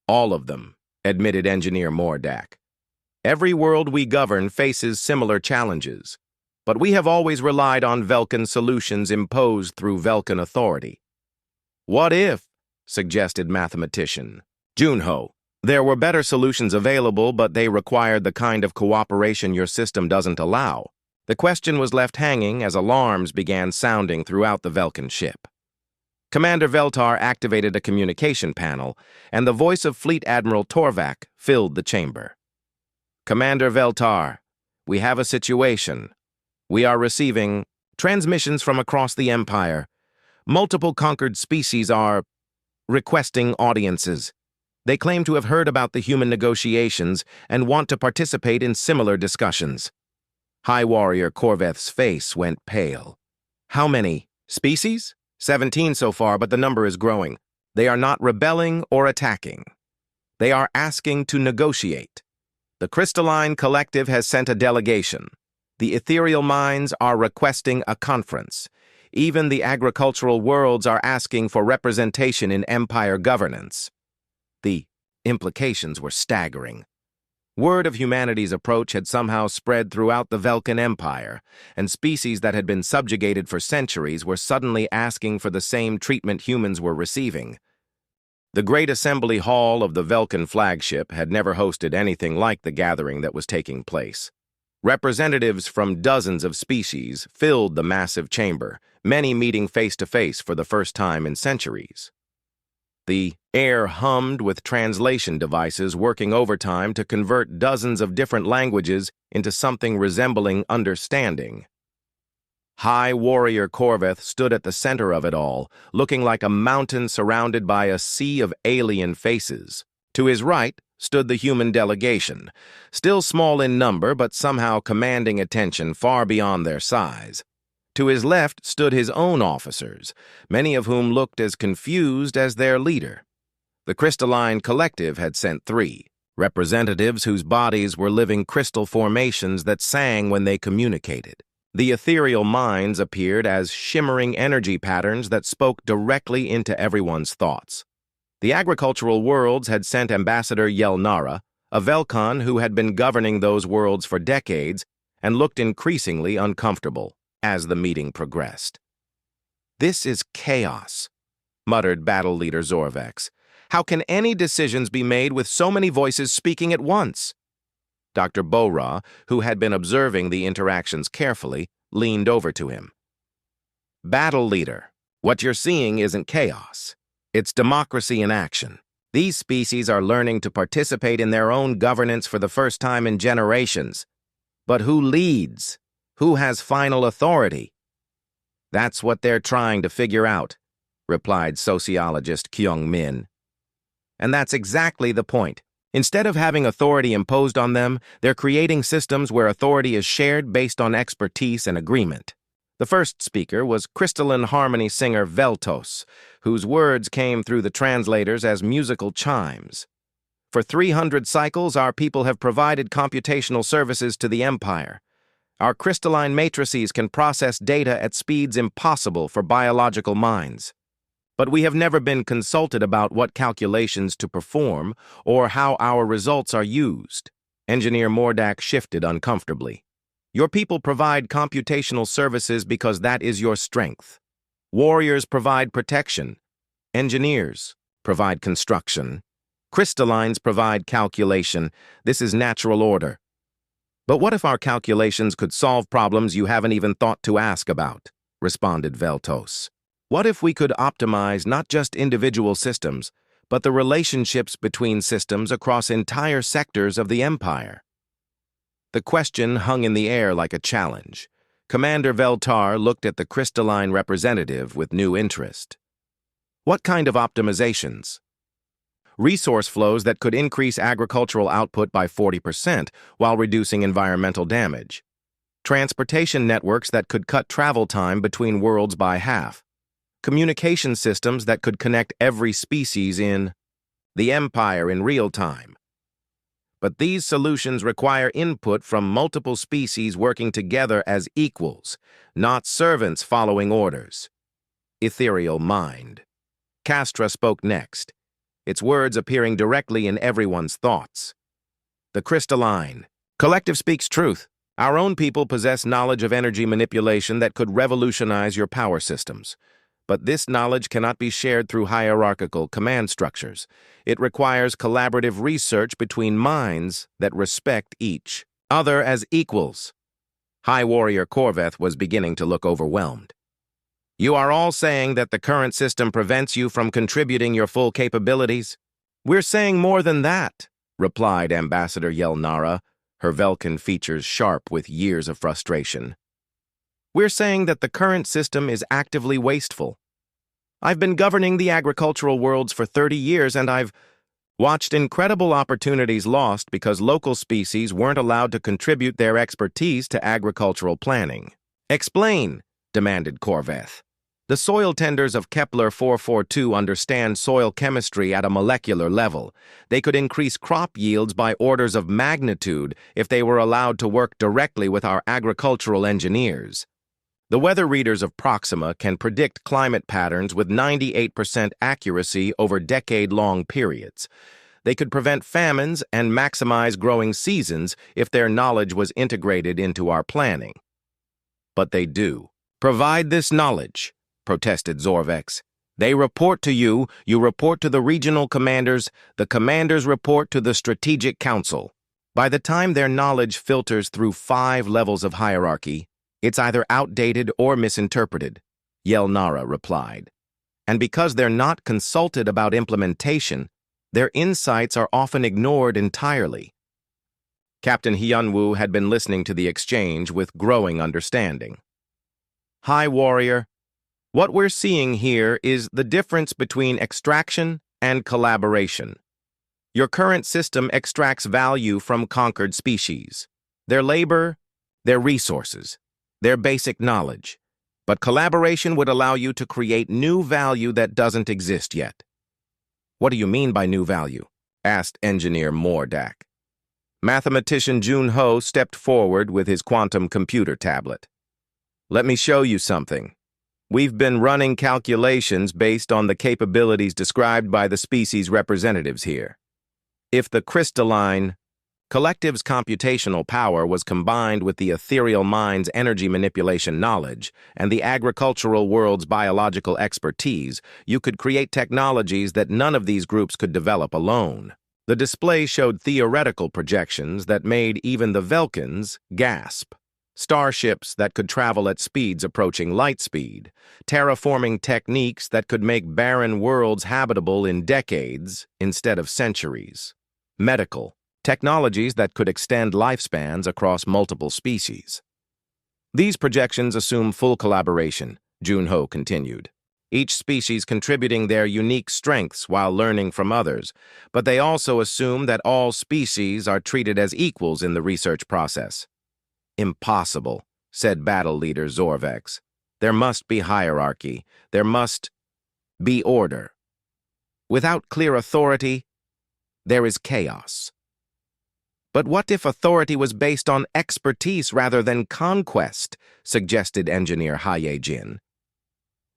All of them, admitted Engineer Mordak. Every world we govern faces similar challenges, but we have always relied on Velkan solutions imposed through Velkan authority. What if, suggested mathematician Junho, there were better solutions available, but they required the kind of cooperation your system doesn't allow? The question was left hanging as alarms began sounding throughout the Velkan ship. Commander Veltar activated a communication panel, and the voice of Fleet Admiral Torvak filled the chamber. Commander Veltar, we have a situation. We are receiving transmissions from across the Empire. Multiple conquered species are requesting audiences. They claim to have heard about the human negotiations and want to participate in similar discussions. High Warrior Corveth's face went pale. How many species? 17 so far, but the number is growing. They are not rebelling or attacking. They are asking to negotiate. The Crystalline Collective has sent a delegation. The ethereal minds are requesting a conference. Even the agricultural worlds are asking for representation in empire governance. The implications were staggering. Word of humanity's approach had somehow spread throughout the Velkan Empire, and species that had been subjugated for centuries were suddenly asking for the same treatment humans were receiving. The Great Assembly Hall of the Velkan flagship had never hosted anything like the gathering that was taking place. Representatives from dozens of species filled the massive chamber, many meeting face-to-face for the first time in centuries. The air hummed with translation devices working overtime to convert dozens of different languages into something resembling understanding. High Warrior Corveth stood at the center of it all, looking like a mountain surrounded by a sea of alien faces. To his right stood the human delegation, still small in number but somehow commanding attention far beyond their size. To his left stood his own officers, many of whom looked as confused as their leader. The Crystalline Collective had sent 3 representatives whose bodies were living crystal formations that sang when they communicated. The ethereal minds appeared as shimmering energy patterns that spoke directly into everyone's thoughts. The agricultural worlds had sent Ambassador Yelnara, a Velkan who had been governing those worlds for decades and looked increasingly uncomfortable as the meeting progressed. "This is chaos," muttered Battle Leader Zorvex. "How can any decisions be made with so many voices speaking at once?" Dr. Bora, who had been observing the interactions carefully, leaned over to him. "Battle Leader, what you're seeing isn't chaos. It's democracy in action. These species are learning to participate in their own governance for the first time in generations. But who leads? Who has final authority?" "That's what they're trying to figure out," replied sociologist Kyung Min. "And that's exactly the point. Instead of having authority imposed on them, they're creating systems where authority is shared based on expertise and agreement." The first speaker was crystalline harmony singer Veltos, whose words came through the translators as musical chimes. "For 300 cycles, our people have provided computational services to the Empire. Our crystalline matrices can process data at speeds impossible for biological minds. But we have never been consulted about what calculations to perform or how our results are used." Engineer Mordak shifted uncomfortably. "Your people provide computational services because that is your strength. Warriors provide protection. Engineers provide construction. Crystallines provide calculation. This is natural order. But what if our calculations could solve problems you haven't even thought to ask about?" responded Veltos. "What if we could optimize not just individual systems, but the relationships between systems across entire sectors of the Empire?" The question hung in the air like a challenge. Commander Veltar looked at the crystalline representative with new interest. "What kind of optimizations?" "Resource flows that could increase agricultural output by 40% while reducing environmental damage. Transportation networks that could cut travel time between worlds by half. Communication systems that could connect every species in the Empire in real time. But these solutions require input from multiple species working together as equals, not servants following orders." Ethereal mind. Castra spoke next, its words appearing directly in everyone's thoughts. The crystalline. Collective speaks truth. Our own people possess knowledge of energy manipulation that could revolutionize your power systems. But this knowledge cannot be shared through hierarchical command structures. It requires collaborative research between minds that respect each other as equals. High Warrior Corveth was beginning to look overwhelmed. You are all saying that the current system prevents you from contributing your full capabilities? We're saying more than that, replied Ambassador Yelnara, her Velkin features sharp with years of frustration. We're saying that the current system is actively wasteful. I've been governing the agricultural worlds for 30 years, and I've watched incredible opportunities lost because local species weren't allowed to contribute their expertise to agricultural planning. Explain, demanded Corveth. The soil tenders of Kepler 442 understand soil chemistry at a molecular level. They could increase crop yields by orders of magnitude if they were allowed to work directly with our agricultural engineers. The weather readers of Proxima can predict climate patterns with 98% accuracy over decade-long periods. They could prevent famines and maximize growing seasons if their knowledge was integrated into our planning. But they do. Provide this knowledge, protested Zorvex. They report to you, you report to the regional commanders, the commanders report to the Strategic Council. By the time their knowledge filters through 5 levels of hierarchy, it's either outdated or misinterpreted, Yelnara replied. And because they're not consulted about implementation, their insights are often ignored entirely. Captain Hyunwoo had been listening to the exchange with growing understanding. High Warrior, what we're seeing here is the difference between extraction and collaboration. Your current system extracts value from conquered species, their labor, their resources, their basic knowledge. But collaboration would allow you to create new value that doesn't exist yet. What do you mean by new value? Asked Engineer Mordak. Mathematician Junho stepped forward with his quantum computer tablet. Let me show you something. We've been running calculations based on the capabilities described by the species representatives here. If the crystalline collective's computational power was combined with the ethereal mind's energy manipulation knowledge and the agricultural world's biological expertise, you could create technologies that none of these groups could develop alone. The display showed theoretical projections that made even the Velkins gasp. Starships that could travel at speeds approaching light speed, terraforming techniques that could make barren worlds habitable in decades instead of centuries, medical technologies that could extend lifespans across multiple species. These projections assume full collaboration, Junho continued, each species contributing their unique strengths while learning from others, but they also assume that all species are treated as equals in the research process. Impossible, said battle leader Zorvex. There must be hierarchy. There must be order. Without clear authority, there is chaos. But what if authority was based on expertise rather than conquest, suggested Engineer Haye-jin.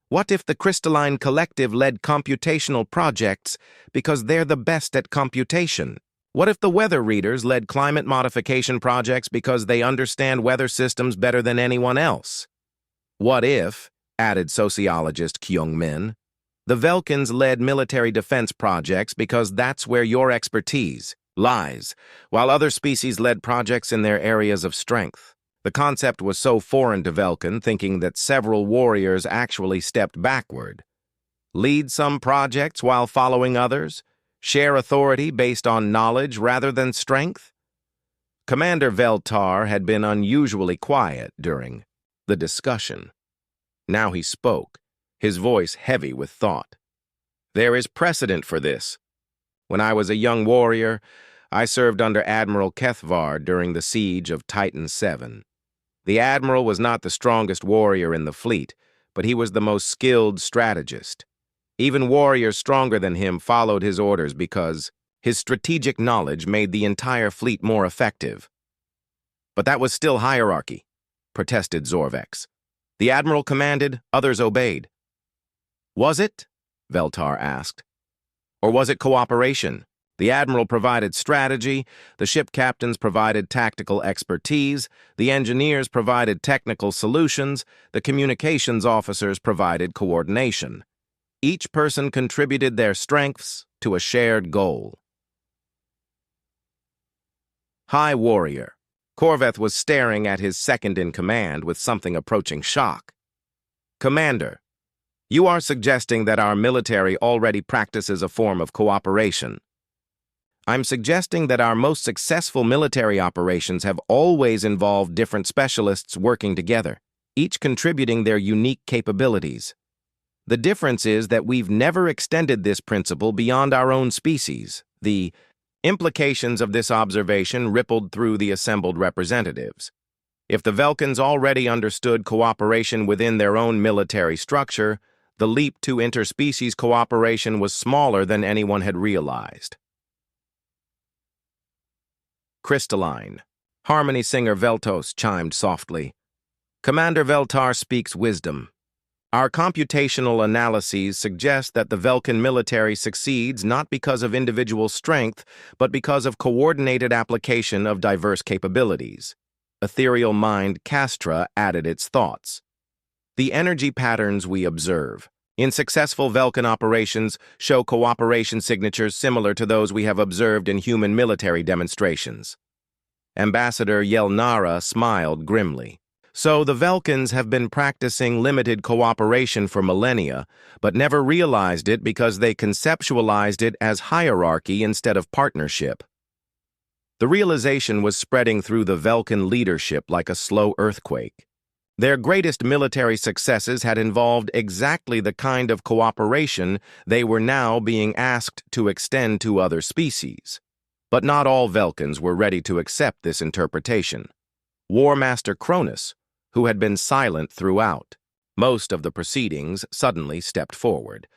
What if the Crystalline Collective led computational projects because they're the best at computation? What if the weather readers led climate modification projects because they understand weather systems better than anyone else? What if, added sociologist Kyung-min, the Velkins led military defense projects because that's where your expertise lies, while other species led projects in their areas of strength? The concept was so foreign to Velkin, thinking that several warriors actually stepped backward. Lead some projects while following others? Share authority based on knowledge rather than strength? Commander Veltar had been unusually quiet during the discussion. Now he spoke, his voice heavy with thought. There is precedent for this. When I was a young warrior, I served under Admiral Kethvar during the siege of Titan VII. The Admiral was not the strongest warrior in the fleet, but he was the most skilled strategist. Even warriors stronger than him followed his orders because his strategic knowledge made the entire fleet more effective. But that was still hierarchy, protested Zorvex. The Admiral commanded, others obeyed. Was it? Veltar asked. Or was it cooperation? The admiral provided strategy, the ship captains provided tactical expertise, the engineers provided technical solutions, the communications officers provided coordination. Each person contributed their strengths to a shared goal. High Warrior. Corveth was staring at his second-in-command with something approaching shock. Commander, you are suggesting that our military already practices a form of cooperation. I'm suggesting that our most successful military operations have always involved different specialists working together, each contributing their unique capabilities. The difference is that we've never extended this principle beyond our own species. The implications of this observation rippled through the assembled representatives. If the Velkans already understood cooperation within their own military structure, the leap to interspecies cooperation was smaller than anyone had realized. Crystalline. Harmony singer Veltos chimed softly. Commander Veltar speaks wisdom. Our computational analyses suggest that the Velkan military succeeds not because of individual strength, but because of coordinated application of diverse capabilities. Ethereal mind Castra added its thoughts. The energy patterns we observe in successful Velkan operations show cooperation signatures similar to those we have observed in human military demonstrations. Ambassador Yelnara smiled grimly. So the Velkans have been practicing limited cooperation for millennia, but never realized it because they conceptualized it as hierarchy instead of partnership. The realization was spreading through the Velkan leadership like a slow earthquake. Their greatest military successes had involved exactly the kind of cooperation they were now being asked to extend to other species. But not all Velkans were ready to accept this interpretation. War Master Cronus, who had been silent throughout most of the proceedings, suddenly stepped forward.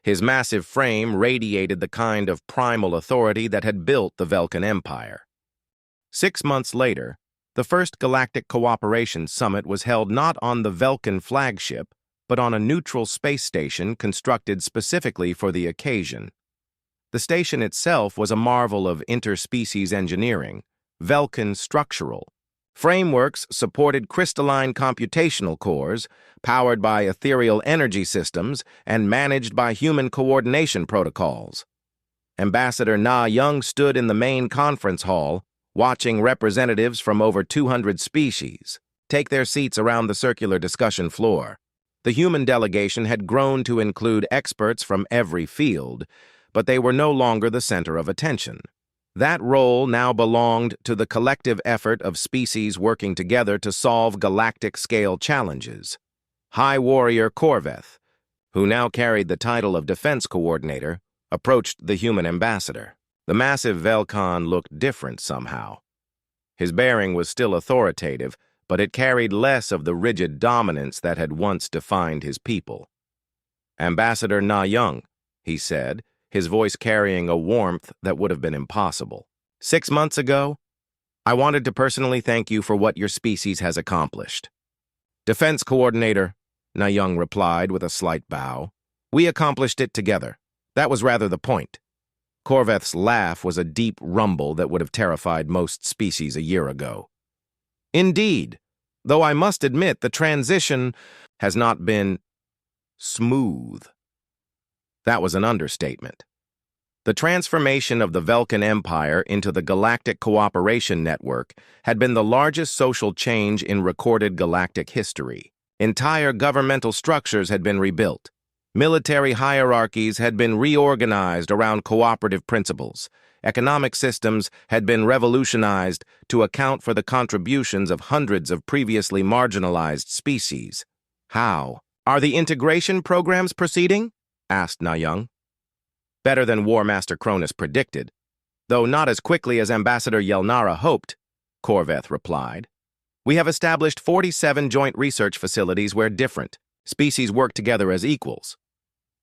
His massive frame radiated the kind of primal authority that had built the Velkan Empire. 6 months later, the first Galactic Cooperation Summit was held not on the Velkan flagship, but on a neutral space station constructed specifically for the occasion. The station itself was a marvel of interspecies engineering, Velkan structural. Frameworks supported crystalline computational cores, powered by ethereal energy systems and managed by human coordination protocols. Ambassador Na Young stood in the main conference hall, watching representatives from over 200 species take their seats around the circular discussion floor. The human delegation had grown to include experts from every field, but they were no longer the center of attention. That role now belonged to the collective effort of species working together to solve galactic-scale challenges. High Warrior Corveth, who now carried the title of Defense Coordinator, approached the human ambassador. The massive Velkan looked different somehow. His bearing was still authoritative, but it carried less of the rigid dominance that had once defined his people. Ambassador Na Young, he said, his voice carrying a warmth that would have been impossible. 6 months ago, I wanted to personally thank you for what your species has accomplished. Defense Coordinator, Na Young replied with a slight bow. We accomplished it together. That was rather the point. Corveth's laugh was a deep rumble that would have terrified most species a year ago. Indeed, though I must admit the transition has not been smooth. That was an understatement. The transformation of the Velkan Empire into the Galactic Cooperation Network had been the largest social change in recorded galactic history. Entire governmental structures had been rebuilt. Military hierarchies had been reorganized around cooperative principles. Economic systems had been revolutionized to account for the contributions of hundreds of previously marginalized species. How? Are the integration programs proceeding? Asked Na Young. Better than War Master Cronus predicted, though not as quickly as Ambassador Yelnara hoped, Corveth replied. We have established 47 joint research facilities where different species work together as equals.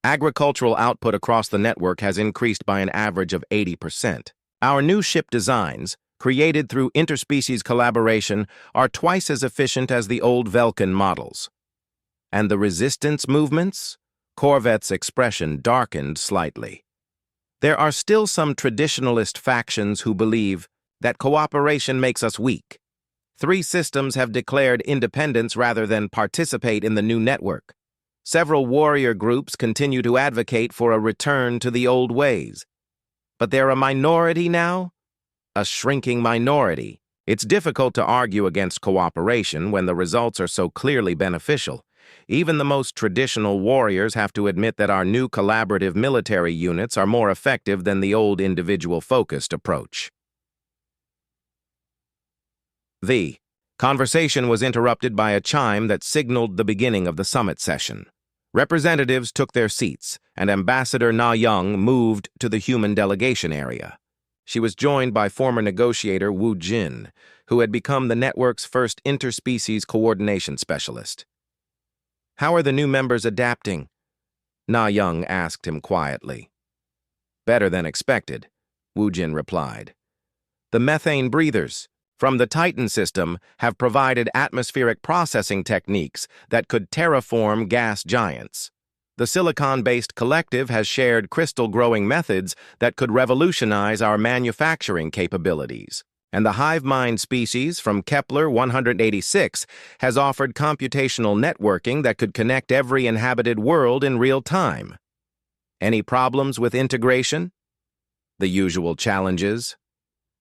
Agricultural output across the network has increased by an average of 80%. Our new ship designs, created through interspecies collaboration, are twice as efficient as the old Velkan models. And the resistance movements? Corvet's expression darkened slightly. There are still some traditionalist factions who believe that cooperation makes us weak. 3 systems have declared independence rather than participate in the new network. Several warrior groups continue to advocate for a return to the old ways. But they're a minority now? A shrinking minority. It's difficult to argue against cooperation when the results are so clearly beneficial. Even the most traditional warriors have to admit that our new collaborative military units are more effective than the old individual-focused approach. The conversation was interrupted by a chime that signaled the beginning of the summit session. Representatives took their seats, and Ambassador Na Young moved to the human delegation area. She was joined by former negotiator Wu Jin, who had become the network's first interspecies coordination specialist. "How are the new members adapting?" Na Young asked him quietly. "Better than expected," Wu Jin replied. "The methane breathers from the Titan system have provided atmospheric processing techniques that could terraform gas giants. The silicon-based collective has shared crystal-growing methods that could revolutionize our manufacturing capabilities. And the hive mind species from Kepler 186 has offered computational networking that could connect every inhabited world in real time. Any problems with integration? The usual challenges.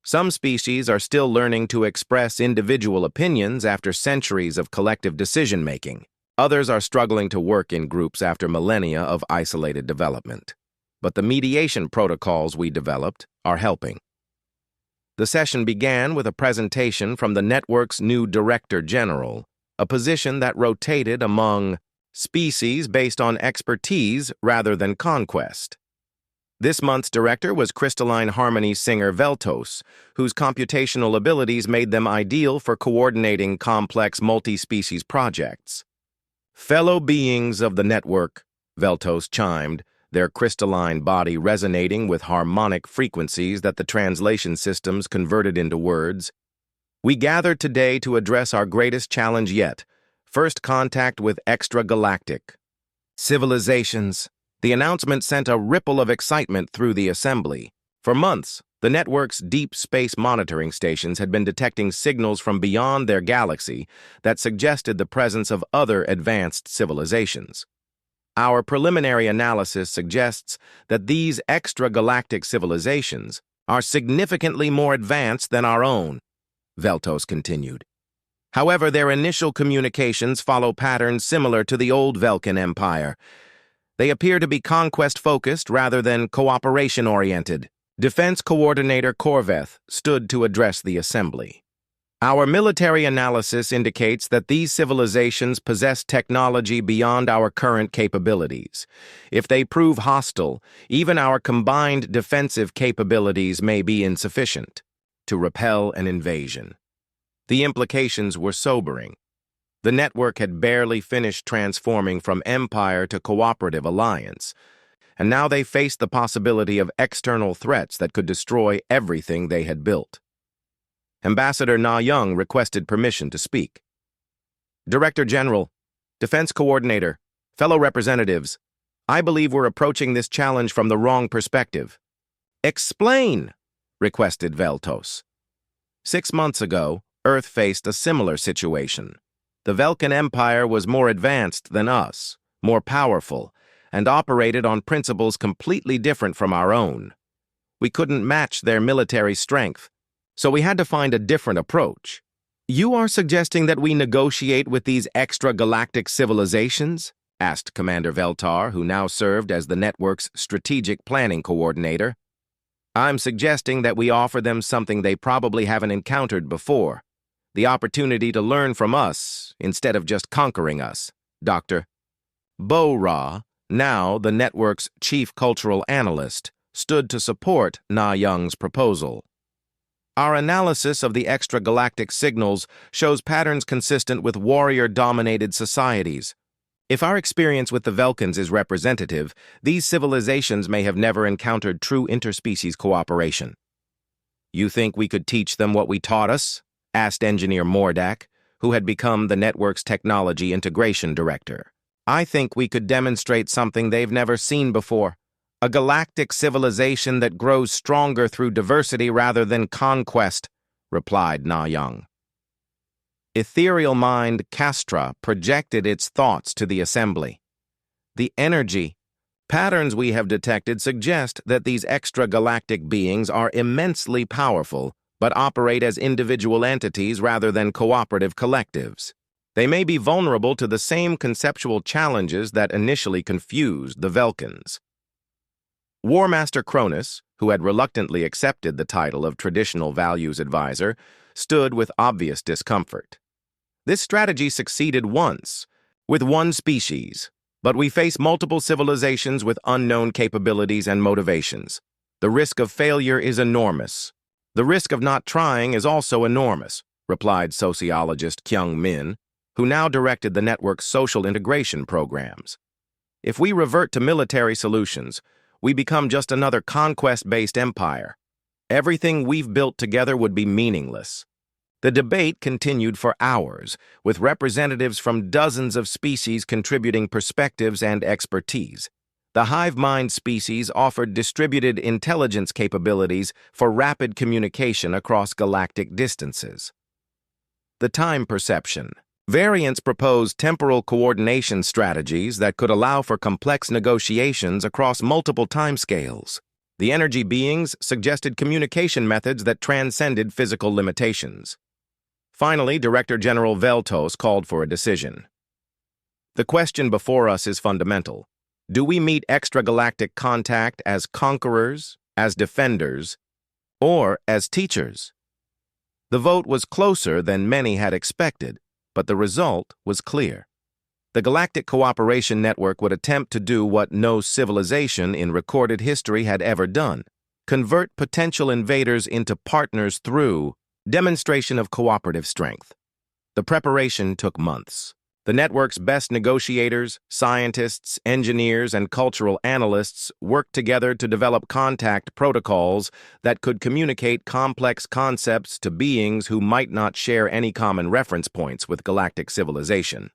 Some species are still learning to express individual opinions after centuries of collective decision-making. Others are struggling to work in groups after millennia of isolated development. But the mediation protocols we developed are helping. The session began with a presentation from the network's new Director General, a position that rotated among species based on expertise rather than conquest. This month's director was Crystalline Harmony singer Veltos, whose computational abilities made them ideal for coordinating complex multi-species projects. "Fellow beings of the network," Veltos chimed, their crystalline body resonating with harmonic frequencies that the translation systems converted into words. "We gather today to address our greatest challenge yet, first contact with extragalactic civilizations." The announcement sent a ripple of excitement through the assembly. For months, the network's deep space monitoring stations had been detecting signals from beyond their galaxy that suggested the presence of other advanced civilizations. Our preliminary analysis suggests that these extragalactic civilizations are significantly more advanced than our own, Veltos continued. However, their initial communications follow patterns similar to the old Velkan Empire. They appear to be conquest-focused rather than cooperation-oriented. Defense Coordinator Corveth stood to address the assembly. "Our military analysis indicates that these civilizations possess technology beyond our current capabilities. If they prove hostile, even our combined defensive capabilities may be insufficient to repel an invasion." The implications were sobering. The network had barely finished transforming from empire to cooperative alliance, and now they faced the possibility of external threats that could destroy everything they had built. Ambassador Na Young requested permission to speak. "Director General, Defense Coordinator, fellow representatives, I believe we're approaching this challenge from the wrong perspective." "Explain," requested Veltos. 6 months ago, Earth faced a similar situation. The Velkan Empire was more advanced than us, more powerful, and operated on principles completely different from our own. We couldn't match their military strength, so we had to find a different approach. "You are suggesting that we negotiate with these extragalactic civilizations?" asked Commander Veltar, who now served as the network's strategic planning coordinator. "I'm suggesting that we offer them something they probably haven't encountered before. The opportunity to learn from us instead of just conquering us, Dr. Bo-Ra, now the network's chief cultural analyst, stood to support Na Young's proposal. "Our analysis of the extragalactic signals shows patterns consistent with warrior-dominated societies. If our experience with the Velkans is representative, these civilizations may have never encountered true interspecies cooperation." "You think we could teach them what we taught us?" asked Engineer Mordak, who had become the network's technology integration director. I think we could demonstrate something they've never seen before. A galactic civilization that grows stronger through diversity rather than conquest, replied Na Young. Ethereal mind Castra projected its thoughts to the assembly. The energy patterns we have detected suggest that these extragalactic beings are immensely powerful, but operate as individual entities rather than cooperative collectives. They may be vulnerable to the same conceptual challenges that initially confused the Velkans. War Master Cronus, who had reluctantly accepted the title of Traditional Values Advisor, stood with obvious discomfort. This strategy succeeded once, with one species, but we face multiple civilizations with unknown capabilities and motivations. The risk of failure is enormous. The risk of not trying is also enormous, replied sociologist Kyung Min, who now directed the network's social integration programs. If we revert to military solutions, we become just another conquest-based empire. Everything we've built together would be meaningless. The debate continued for hours, with representatives from dozens of species contributing perspectives and expertise. The hive mind species offered distributed intelligence capabilities for rapid communication across galactic distances. The time perception. Variants proposed temporal coordination strategies that could allow for complex negotiations across multiple timescales. The energy beings suggested communication methods that transcended physical limitations. Finally, Director General Veltos called for a decision. The question before us is fundamental. Do we meet extragalactic contact as conquerors, as defenders, or as teachers? The vote was closer than many had expected, but the result was clear. The Galactic Cooperation Network would attempt to do what no civilization in recorded history had ever done: convert potential invaders into partners through demonstration of cooperative strength. The preparation took months. The network's best negotiators, scientists, engineers, and cultural analysts worked together to develop contact protocols that could communicate complex concepts to beings who might not share any common reference points with galactic civilization.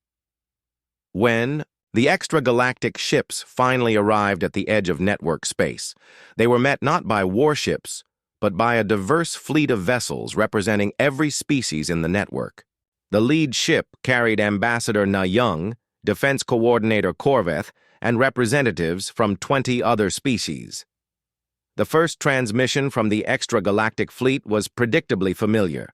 When the extragalactic ships finally arrived at the edge of network space, they were met not by warships, but by a diverse fleet of vessels representing every species in the network. The lead ship carried Ambassador Na Young, Defense Coordinator Corveth, and representatives from 20 other species. The first transmission from the extragalactic fleet was predictably familiar.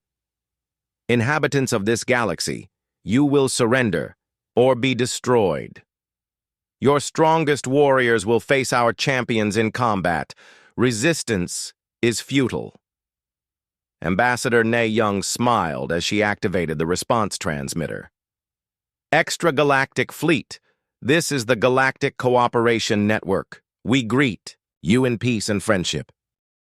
Inhabitants of this galaxy, you will surrender or be destroyed. Your strongest warriors will face our champions in combat. Resistance is futile. Ambassador Na Young smiled as she activated the response transmitter. Extragalactic Fleet, this is the Galactic Cooperation Network. We greet you in peace and friendship.